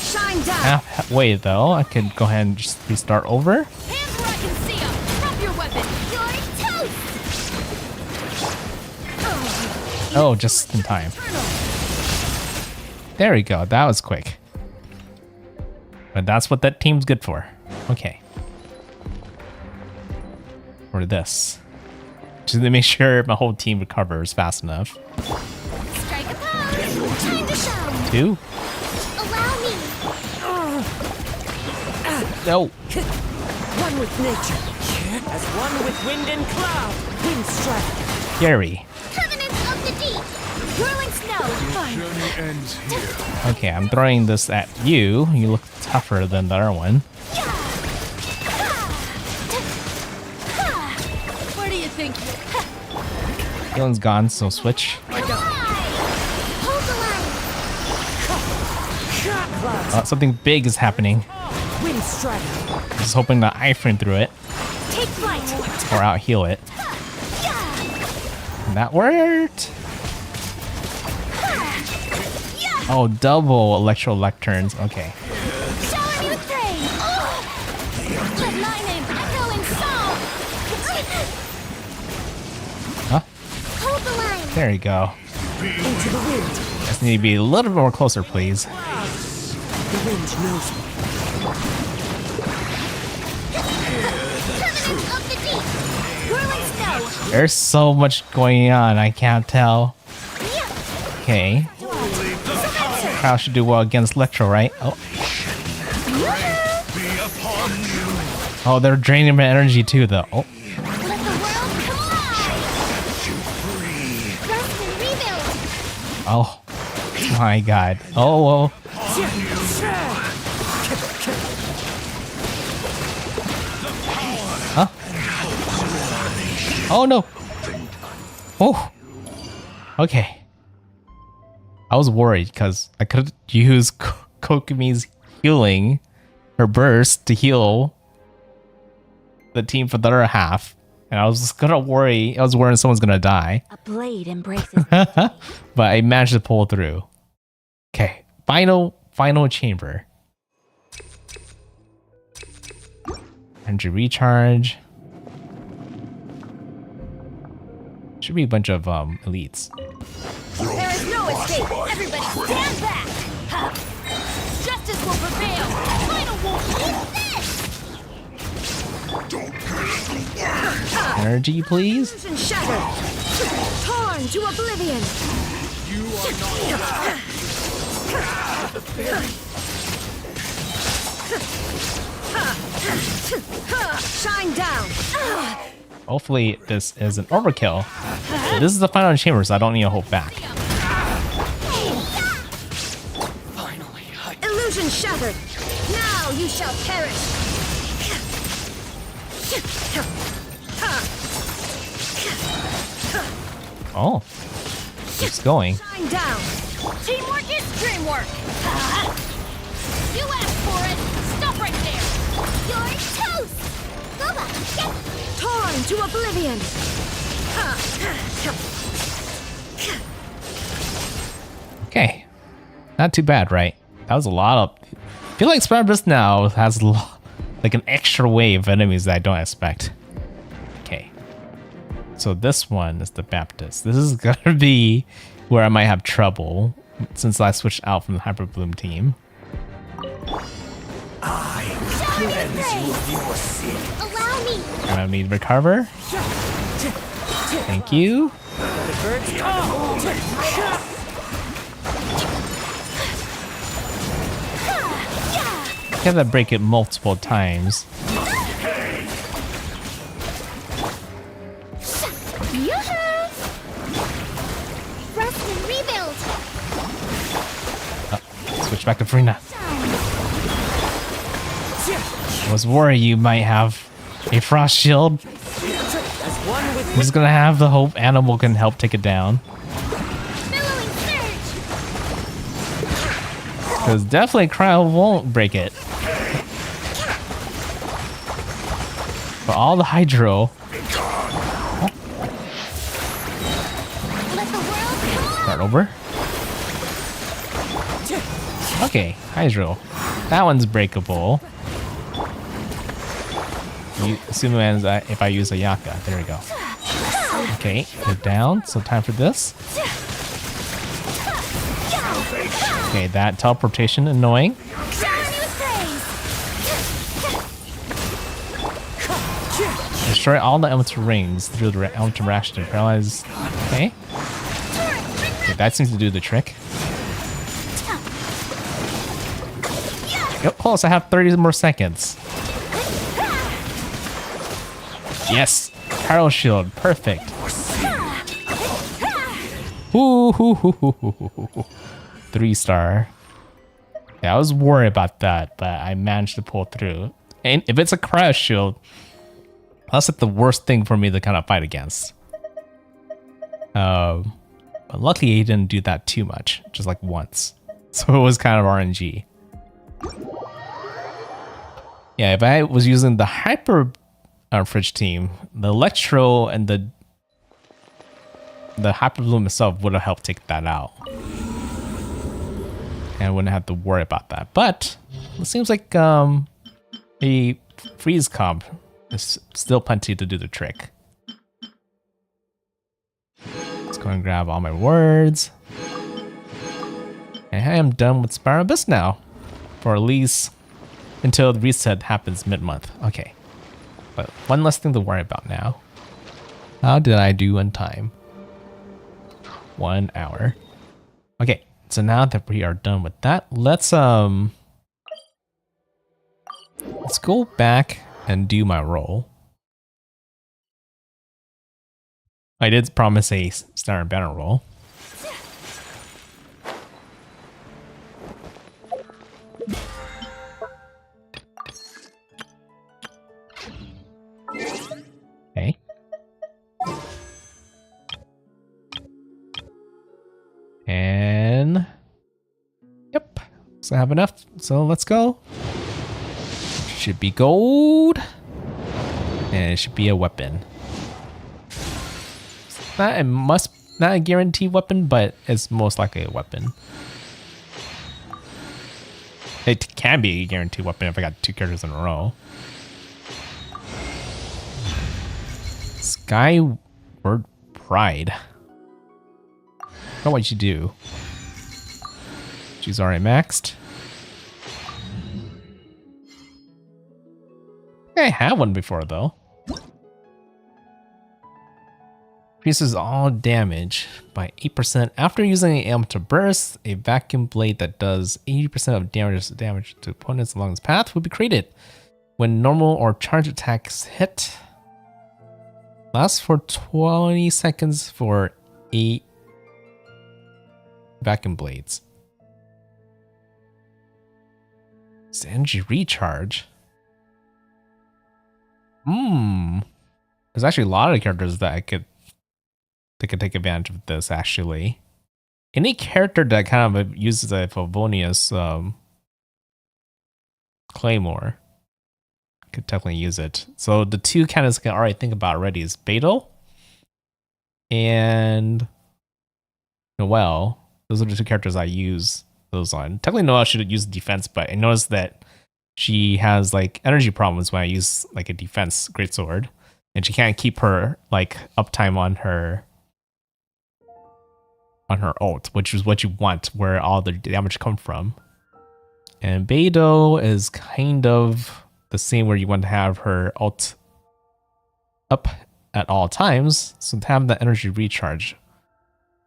Shine down. Halfway though, I could go ahead and just restart over. Hands where I can see 'em. Drop your weapon. You're toast. Oh, just in time. There we go. That was quick. But that's what that team's good for. Okay. Or this. Just to make sure my whole team recovers fast enough. Strike a pose. Time to shine. Two. Allow me. No. One with nature. As one with wind and cloud. Wind strike. Gary. Covenants of the deep. Whirling snow. Journey ends here. Okay, I'm throwing this at you. You look tougher than the other one. Where do you think? Healing's gone, so switch. Hold the line. Something big is happening. Wind strike. Just hoping that I frame through it Take flight. or out heal it. And that worked. Oh, double electro lecterns. Okay. Shower me with praise. Let my name echo in song. Huh? Hold the line. There you go. Into the wind. Just need to be a little bit more closer, please. The wind knows me. Covenants of the deep. Whirling snow. There's so much going on, I can't tell. Okay. Crowd should do well against Electro, right? Oh. Oh, they're draining my energy too, though. Oh. Let the world come alive. Rest and rebuild. Oh. My god. Oh, whoa. Huh? Oh no. Oh, okay. I was worried because I could use Kokumi's healing, her burst, to heal the team for the other half. And I was just gonna worry. I was worried someone's gonna die. A blade embraces. But I managed to pull through. Okay, final chamber. Energy recharge. Should be a bunch of elites. There is no escape. Everybody stand back. Justice will prevail. Final will eat this. Energy, please. And shattered. Torn to oblivion. You are Shine down. Hopefully this is an overkill. This is the final chamber, so I don't need to hold back. Illusion shattered. Now you shall perish. Oh, keeps going. Shine down. Teamwork is dreamwork. You asked for it. Stop right there. You're toast. Go back. Torn to oblivion. Okay, not too bad, right? That was a lot of. I feel like Sparabus now has like an extra wave of enemies that I don't expect. Okay, so this one is the Baptist. This is gonna be where I might have trouble since I switched out from the Hyper Bloom team. Allow me. And I need to recover. Thank you. The birds call. I have to break it multiple times. Yoo-hoo! Rest and rebuild. Switch back to Frina. I was worried you might have a frost shield. I'm just gonna have the hope Animal can help take it down. Billowing surge. Because definitely Cryo won't break it. But all the Hydro. Let the world come. Start over. Okay, Hydro. That one's breakable. Assuming if I use a Yaka. There we go. Okay, go down. So time for this. Okay, that teleportation annoying. Destroy all the elemental rings through the elemental reaction to paralyze. Okay. Okay, that seems to do the trick. Yep, close. I have 30 more seconds. Yes, Carol Shield, perfect. Ooh, 3-star. Yeah, I was worried about that, but I managed to pull through. And if it's a Cryo Shield, that's like the worst thing for me to kind of fight against. But luckily he didn't do that too much, just like once. So it was kind of RNG. Yeah, if I was using the Hyper Fridge team, the Electro and the Hyper Bloom itself would have helped take that out. And I wouldn't have to worry about that. But it seems like a freeze comp is still plenty to do the trick. Let's go and grab all my words. And I am done with Sparabus now. For at least until the reset happens mid-month. Okay. But one less thing to worry about now. How did I do in time? 1 hour. Okay, so now that we are done with that, let's go back and do my roll. I did promise a Star and Banner roll. Okay. So I have enough. So let's go. Should be gold. And it should be a weapon. It's not a guaranteed weapon, but it's most likely a weapon. It can be a guaranteed weapon if I got 2 characters in a row. Skyward Pride. I don't know what you do. She's already maxed. I had one before though. Increases all damage by 8% after using an aim to burst. A vacuum blade that does 80% of damage to opponents along its path will be created when normal or charge attacks hit. Lasts for 20 seconds for 8 vacuum blades. It's energy recharge. There's actually a lot of characters that could take advantage of this actually. Any character that kind of uses a Favonius Claymore could definitely use it. So the 2 candidates I can already think about already is Beto and Noelle. Those are the 2 characters I use those on. Technically Noelle should use defense, but I noticed that she has like energy problems when I use like a defense greatsword, and she can't keep her like uptime on her ult, which is what you want, where all the damage come from. And Beidou is kind of the same, where you want to have her ult up at all times, so to have the energy recharge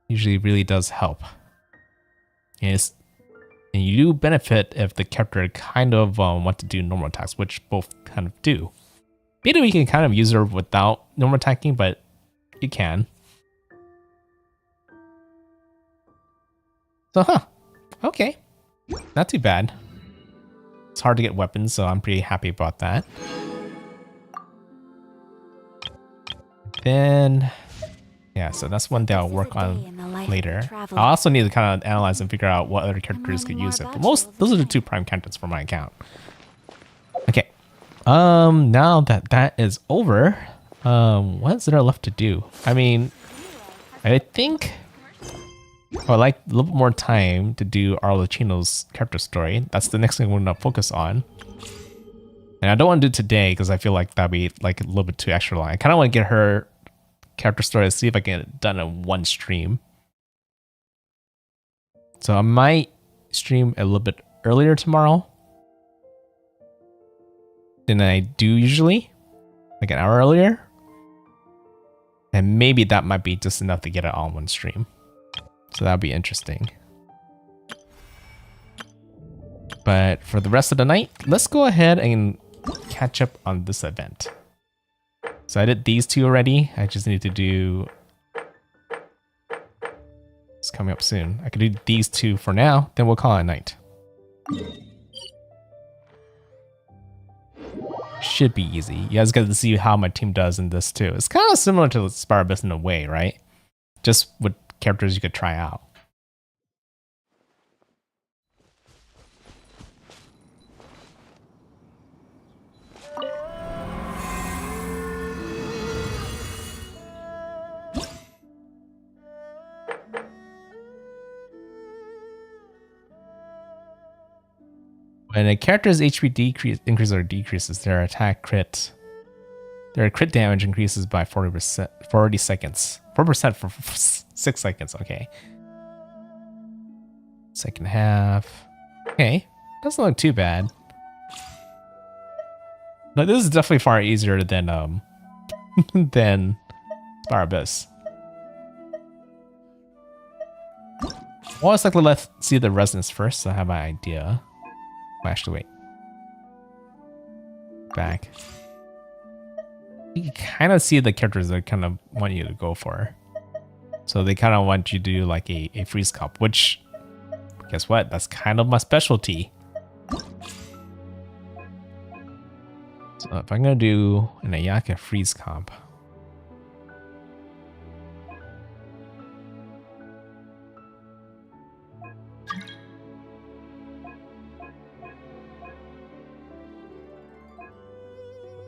usually really does help. And you do benefit if the character kind of want to do normal attacks, which both kind of do. Beidou, you can kind of use her without normal attacking, but you can. So, okay. Not too bad. It's hard to get weapons, so I'm pretty happy about that. Then, yeah, so that's one thing I'll work on later. I also need to kind of analyze and figure out what other characters could use it. But those are the 2 prime candidates for my account. Okay. Now that is over, what is there left to do? I mean, I think I would like a little bit more time to do Arlecchino's character story. That's the next thing we're going to focus on. And I don't want to do it today because I feel like that'd be like a little bit too extra long. I kind of want to get her character story to see if I can get it done in one stream. So I might stream a little bit earlier tomorrow than I do usually, like an hour earlier. And maybe that might be just enough to get it all in one stream. So that'll be interesting. But for the rest of the night, let's go ahead and catch up on this event. So I did these 2 already. I just need to do... It's coming up soon. I could do these 2 for now, then we'll call it a night. Should be easy. You guys get to see how my team does in this too. It's kind of similar to Spire Abyss in a way, right? Just with characters you could try out. When a character's HP increases or decreases, their attack crit, their crit damage increases by 40%, 40 seconds. 4% for 6 seconds, okay. Second half. Okay, doesn't look too bad. No, this is definitely far easier than than Spire Abyss. Well, it's like let's see the resonance first, so I have my idea. Actually, wait. Back. You can kind of see the characters that kind of want you to go for. So they kind of want you to do like a freeze comp, which, guess what? That's kind of my specialty. So if I'm going to do an Ayaka freeze comp.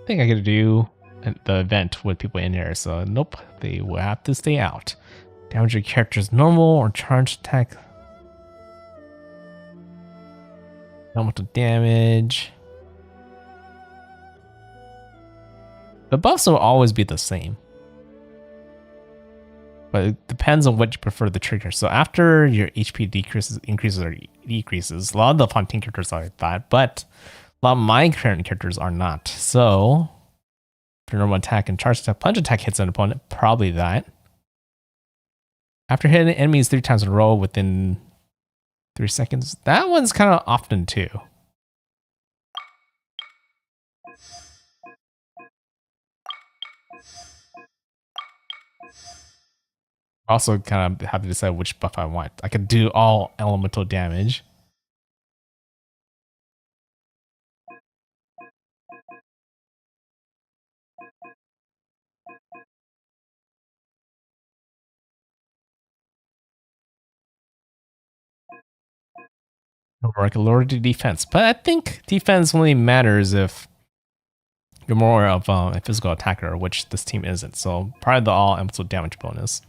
think I could do the event with people in here, so nope, they will have to stay out. Damage your character's normal or charge attack. Elemental damage. The buffs will always be the same, but it depends on what you prefer the trigger. So after your HP increases or decreases, a lot of the Fontaine characters are like that, but a lot of my current characters are not. So for normal attack and charge attack, punch attack hits an opponent, probably that. After hitting enemies 3 times in a row within 3 seconds, that one's kind of often too. Also kind of have to decide which buff I want. I could do all elemental damage. Or I could lower the defense. But I think defense only matters if you're more of a physical attacker, which this team isn't. So probably the all elemental damage bonus.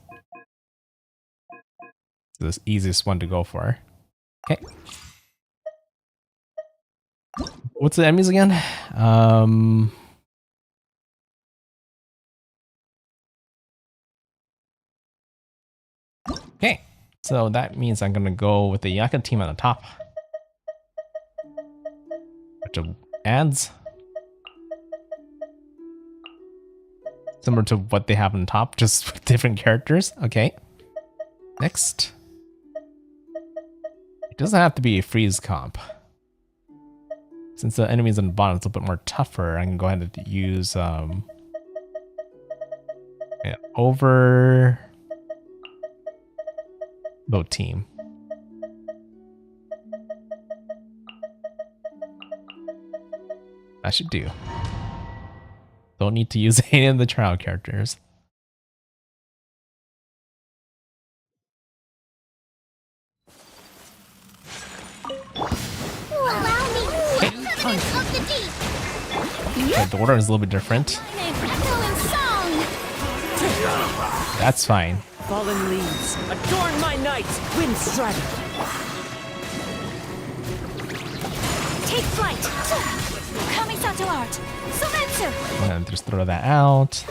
It's the easiest one to go for. Okay. What's the enemies again? Okay. So that means I'm gonna go with the Yaka team on the top. Which adds similar to what they have on top, just with different characters. Okay. Next. It doesn't have to be a freeze comp. Since the enemies on the bottom is a little bit more tougher, I can go ahead and use over boat team. That should do. Don't need to use any of the trial characters. Okay, the order is a little bit different. That's fine. Fallen leaves, adorn my night, wind strider. Take flight. Kamisato art. Sumetsu. And just throw that out.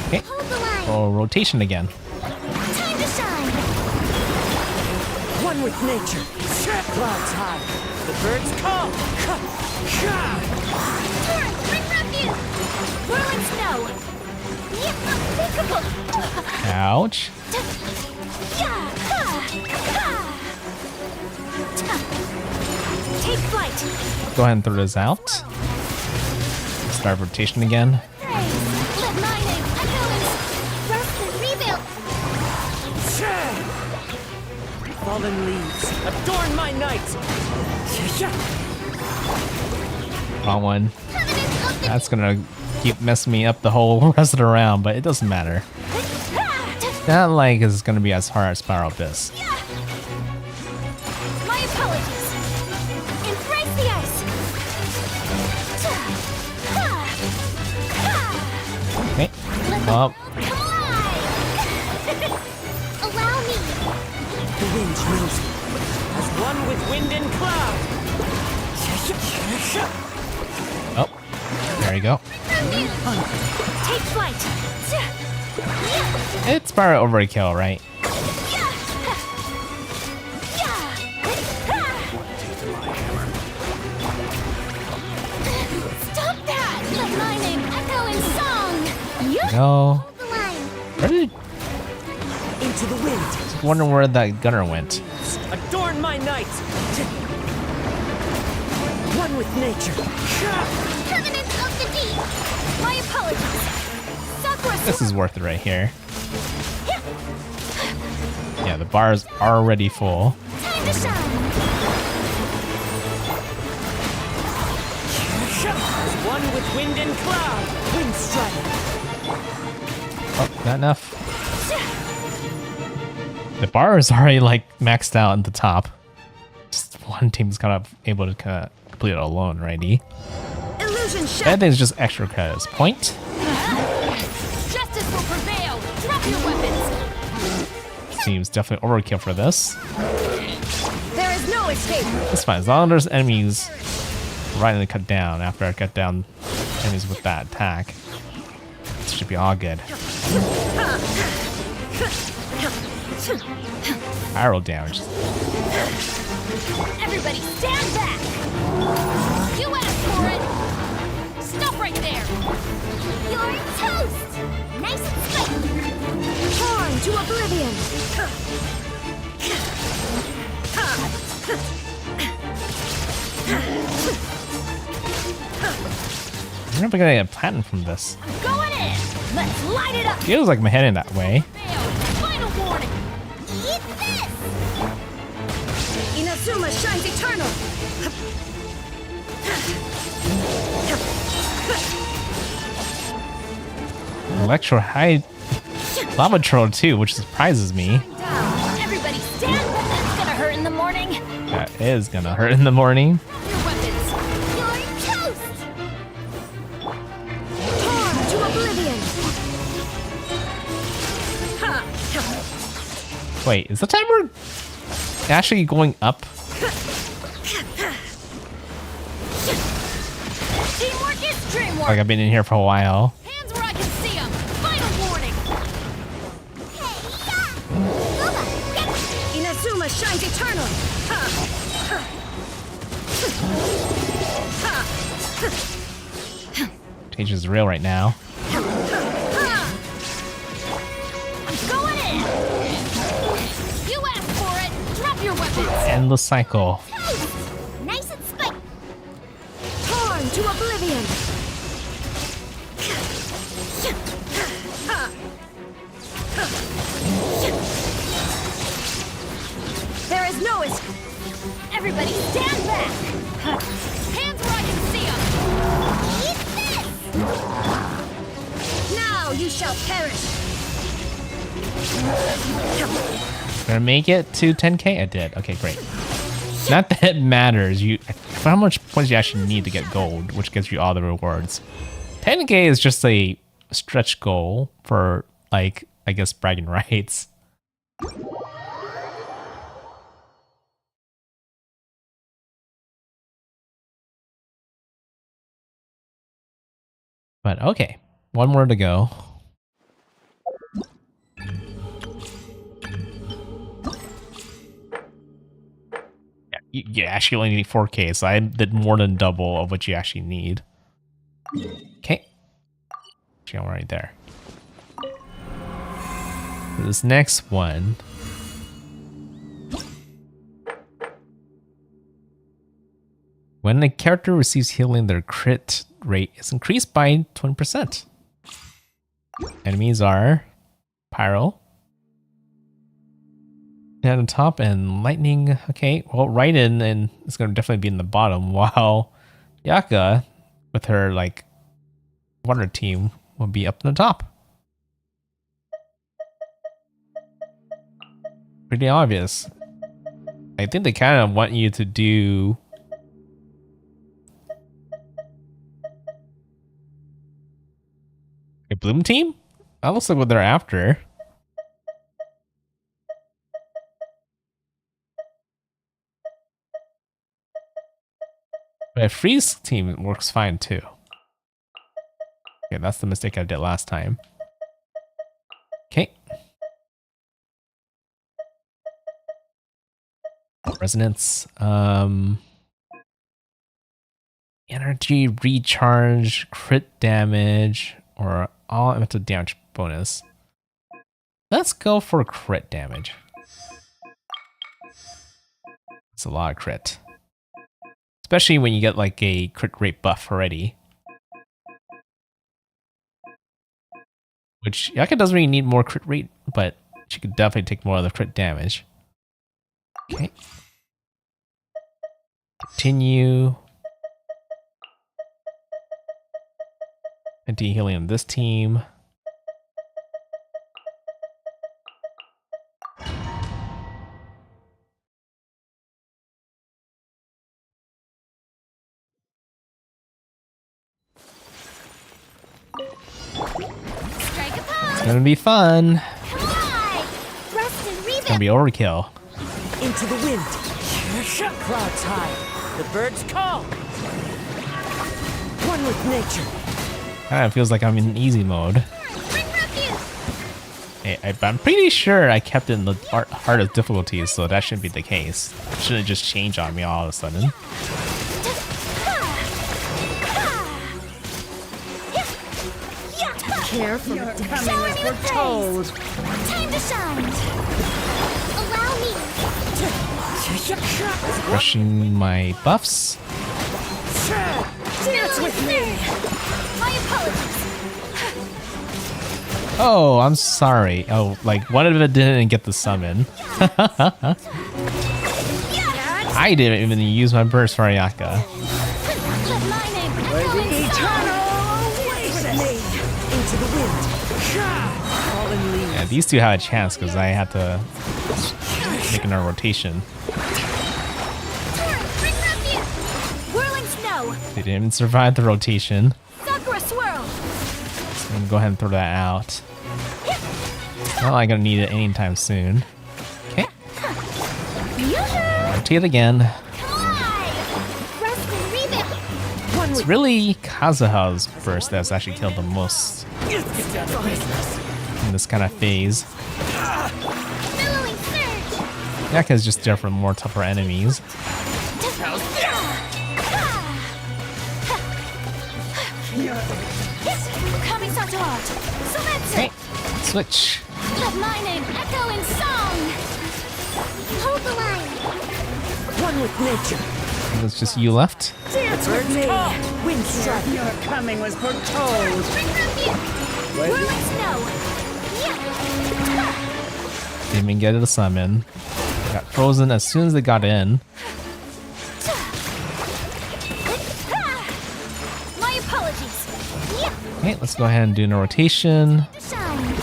Okay. Hold the line. Oh, rotation again. Time to shine. One with nature, clouds high, the birds call. Torrent, bring refuge. Whirling snow. Unthinkable. Ouch. Take flight. Go ahead and throw this out. Start rotation again. Let my name echo and rest and rebuild. Fallen leaves, adorn my night. Wrong one. That's gonna keep messing me up the whole rest of the round, but it doesn't matter. Not like it's gonna be as hard as Spiral Abyss. My apologies. Embrace the ice. Okay. Well, Come alive. Allow me. The wind knows me, as one with wind and cloud. oh, there you go. Take flight. It's Spiral Overkill, right? Stop that! Let my name echo in song. No. Hold the line. Where did Into the wind, I wonder where that gunner went? adorn my night. One with nature. Covenant of the deep. My apologies. Sakura This is worth it right here. Yeah, the bar is already full. time to shine. One with wind and cloud. Wind strider. Oh, not enough. The bar is already like maxed out at the top. Just one team's kind of able to kind of complete it alone, righty? Illusion I shot. think it's just extra credits. Point. Justice will prevail. Drop your weapons. Seems definitely overkill for this. There is no escape. It's fine. As long as there's enemies right to cut down after I cut down enemies with that attack. This should be all good. Viral damage. Everybody stand back. You asked for it. Stop right there. You're toast. Nice and sweet. Torn to oblivion. I'm never gonna get platinum from this. I'm going in. Let's light it up. Feels like I'm heading that way. Fail. Final warning. Eat this. Inazuma shines eternal. Electro high lava troll too, which surprises me. Down. Everybody stand back. That's gonna hurt in the morning. That is gonna hurt in the morning. Your weapons. You're toast. Torn to oblivion. Wait, is the timer actually going up? Teamwork is dreamwork. Like I've been in here for a while. Hands where I can see them. Final warning. Inazuma shines eternal. Change is real right now. I'm going in. You asked for it. Drop your weapons. Endless cycle. Toast. Nice and spicy. Torn to oblivion. There is no escape. Everybody stand back. Hands where I can see them. Eat this. Now you shall perish. Gonna make it to 10k? I did. Okay, great. Not that it matters. How much points you actually need to get gold, which gives you all the rewards. 10k is just a stretch goal for, like, I guess bragging rights. But okay, one more to go. You actually only need 4k, so I did more than double of what you actually need. Okay. Actually, I'm right there. This next one. When a character receives healing, their crit rate is increased by 20%. Enemies are Pyro. At the top and Lightning. Okay, well, Raiden and it's going to definitely be in the bottom, while Yaka with her like water team will be up in the top. Pretty obvious. I think they kind of want you to do a Bloom team. That looks like what they're after. But a Freeze team works fine too. Okay, that's the mistake I did last time. Okay. Resonance. Energy recharge, crit damage, or all elemental damage bonus. Let's go for crit damage. It's a lot of crit. Especially when you get like a crit rate buff already. Which Yaka doesn't really need more crit rate, but she could definitely take more of the crit damage. Okay. Continue. Anti-healing on this team. gonna be fun. Come on! Rest and It's gonna be overkill. Into the wind. Clouds high. The birds call. One with nature. Kind of feels like I'm in easy mode. Bring refuge! Hey, I'm pretty sure I kept it in the hardest difficulties, so that shouldn't be the case. It shouldn't just change on me all of a sudden. Care for the shower me with praise. Time to shine. Allow me. Rushing my buffs. Dance with me. My apologies. Oh, I'm sorry. Oh, like one of it didn't get the summon. I didn't even use my burst for Ayaka. Let my name echo in song. Into the wind. Fallen leaves. Yeah, these two had a chance because I had to make another rotation. Bring refuge. Whirling snow. They didn't even survive the rotation. Sakura swirl. So I'm gonna go ahead and throw that out. Not like I'm gonna need it anytime soon. Okay, Yoo-hoo. rotate again. Come on. Rest and revamp. It's really Kazuha's burst that's actually killed the most in this kind of phase. Billowing surge. Yaka's just there for more tougher enemies. Kamisato art. Sumetsu. Okay, switch. Let my name echo in song. Hold the line. One with nature. It's just you left. Dance with me. Wind strike. Your coming was foretold. Bring refuge. Whirling snow. Yeah. Didn't even get it a summon. Got frozen as soon as they got in. My apologies. Yeah. Okay, let's go ahead and do a rotation. Shine.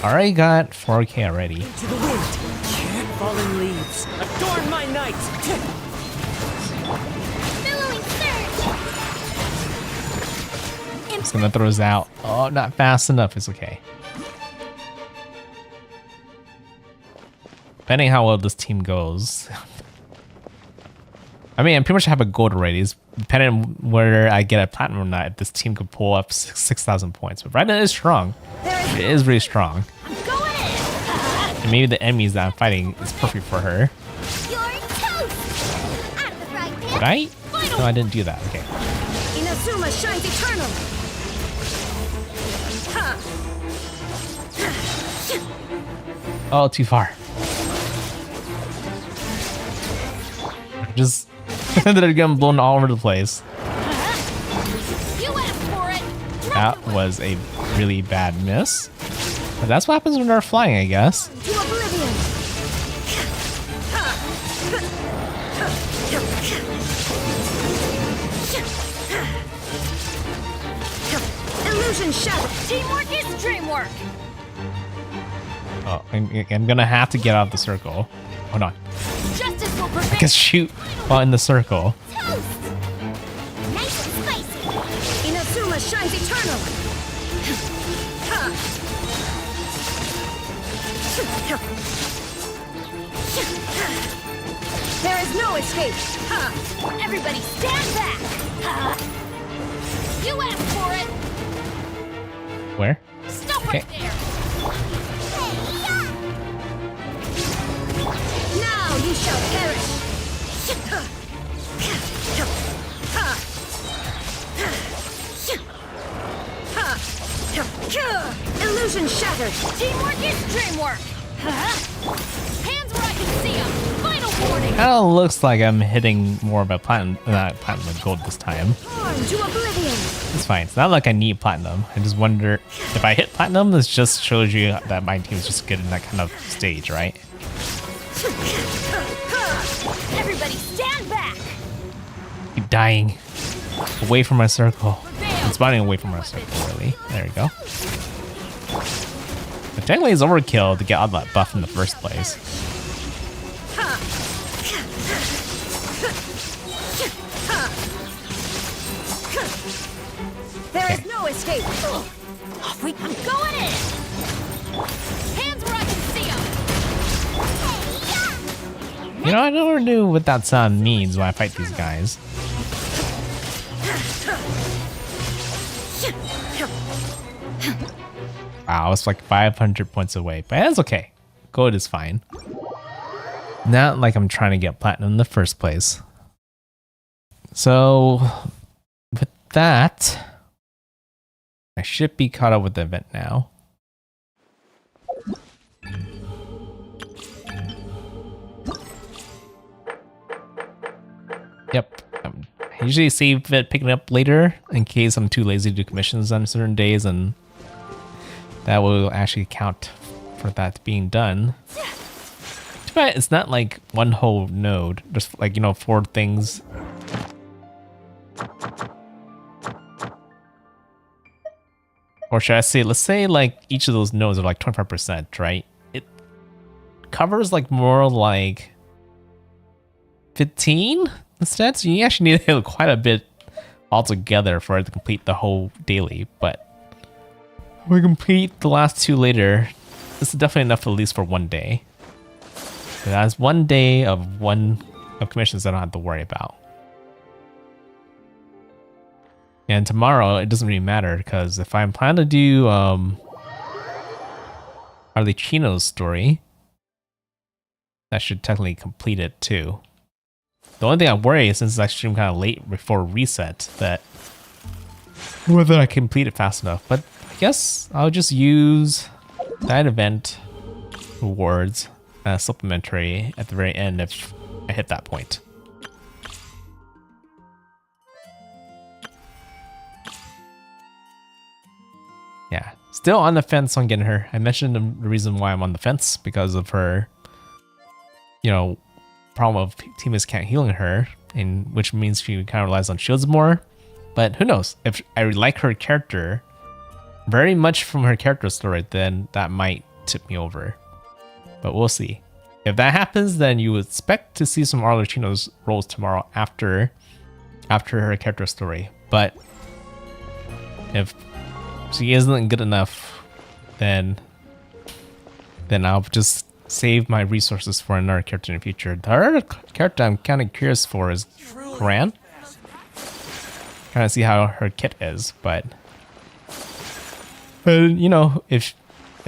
Already got 4K already. To the wind. Fallen leaves. Adorn my night. Billowing surge. It's gonna throw us out. Oh, not fast enough. It's okay. Depending how well this team goes. I mean, I pretty much have a gold already. It's depending on whether I get a platinum or not, if this team could pull up 6,000 points. But right now it is strong. It is really strong. I'm going in. And maybe the enemies that I'm fighting is perfect for her. You're toast. Out of the frying pan. Did I? No, I didn't do that. Okay. Inazuma shines eternal. Oh, too far. Just ended up getting blown all over the place. You asked for it. That was a really bad miss. But that's what happens when they're flying, I guess. To oblivion. Illusion shattered. Teamwork is dreamwork. Oh, I'm gonna have to get out of the circle. Hold on. Justice will I prevent can shoot while in the circle. toast. Nice and spicy. Inazuma shines eternal. There is no escape. Everybody stand back. You asked for it. Where? Stop Okay. right there. Now you shall perish. Illusion shattered. Teamwork is dreamwork. Hands where I can see them. Final warning. Kind of looks like I'm hitting more of a platinum, not platinum, but gold this time. Torn to oblivion. It's fine. It's not like I need platinum. I just wonder if I hit platinum, this just shows you that my team is just good in that kind of stage, right? Everybody stand back. Keep dying. Away from my circle. I'm spawning away from my circle, really. There we go. But technically it's overkill to get all that buff in the first place. There is Okay. no escape. I'm going in. Hands where I can see 'em. You know, I never knew what that sound means when I fight these guys. Wow, it's like 500 points away, but that's okay. Gold is fine. Not like I'm trying to get platinum in the first place. So, with that, I should be caught up with the event now. Yep. I usually save it, picking it up later in case I'm too lazy to do commissions on certain days, and that will actually count for that being done. Too bad it's not like one whole node, just like, you know, 4 things. Or should I say, let's say like each of those nodes are like 25%, right? It covers like more like 15 instead, so you actually need to hit quite a bit altogether for it to complete the whole daily, but if we complete the last 2 later, this is definitely enough at least for one day. So that's 1 day of commissions I don't have to worry about. And tomorrow, it doesn't really matter, because if I'm planning to do Arlecchino's story, that should technically complete it too. The only thing I worry is, since I stream kind of late before reset, that whether I complete it fast enough. But I guess I'll just use that event rewards as supplementary at the very end if I hit that point. Yeah, still on the fence on getting her. I mentioned the reason why I'm on the fence, because of her, you know, problem of teammates can't healing her, and which means she kind of relies on shields more. But who knows? If I like her character very much from her character story, then that might tip me over. But we'll see. If that happens, then you would expect to see some Arlecchino's roles tomorrow after her character story. But if she isn't good enough, then I'll just save my resources for another character in the future. The other character I'm kind of curious for is Gran. Kind of see how her kit is, but you know, if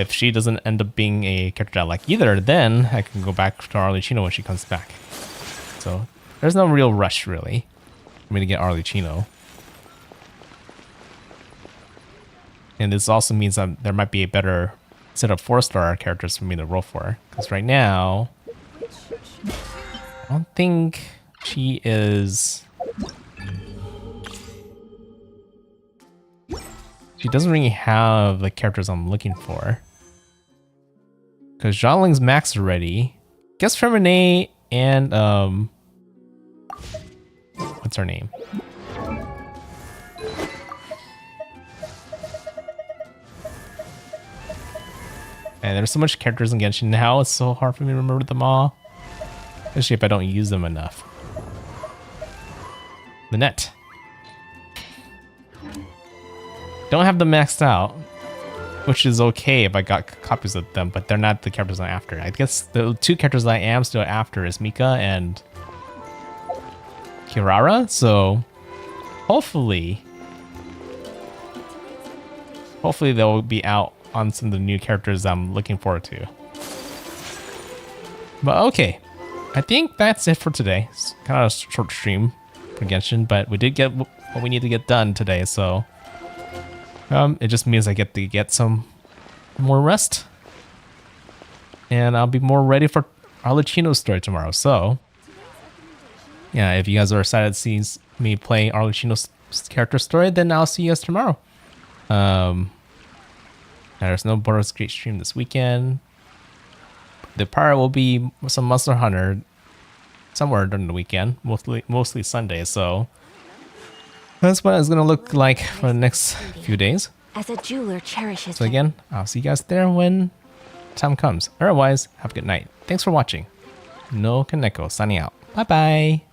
she doesn't end up being a character I like either, then I can go back to Arlecchino when she comes back. So there's no real rush really for me to get Arlecchino. And this also means that there might be a better set of 4-star characters for me to roll for. Because right now, I don't think she is... She doesn't really have the characters I'm looking for. Because Zhongling's maxed already. Guess Femine and what's her name? And there's so much characters in Genshin now, it's so hard for me to remember them all. Especially if I don't use them enough. The net. Don't have them maxed out, which is okay if I got copies of them, but they're not the characters I'm after. I guess the 2 characters I am still after is Mika and Kirara, so hopefully they'll be out on some of the new characters I'm looking forward to. But okay, I think that's it for today. It's kind of a short stream for Genshin, but we did get what we need to get done today, so it just means I get to get some more rest, and I'll be more ready for Arlecchino's story tomorrow. So yeah, if you guys are excited to see me playing Arlecchino's character story, then I'll see you guys tomorrow. There's no Baldur's Gate stream this weekend. The part will be some Monster Hunter somewhere during the weekend, mostly Sunday. So that's what it's gonna look like for the next few days. As a jeweler cherishes. So again, I'll see you guys there when time comes. Otherwise, have a good night. Thanks for watching. NoukonNeko signing out. Bye bye.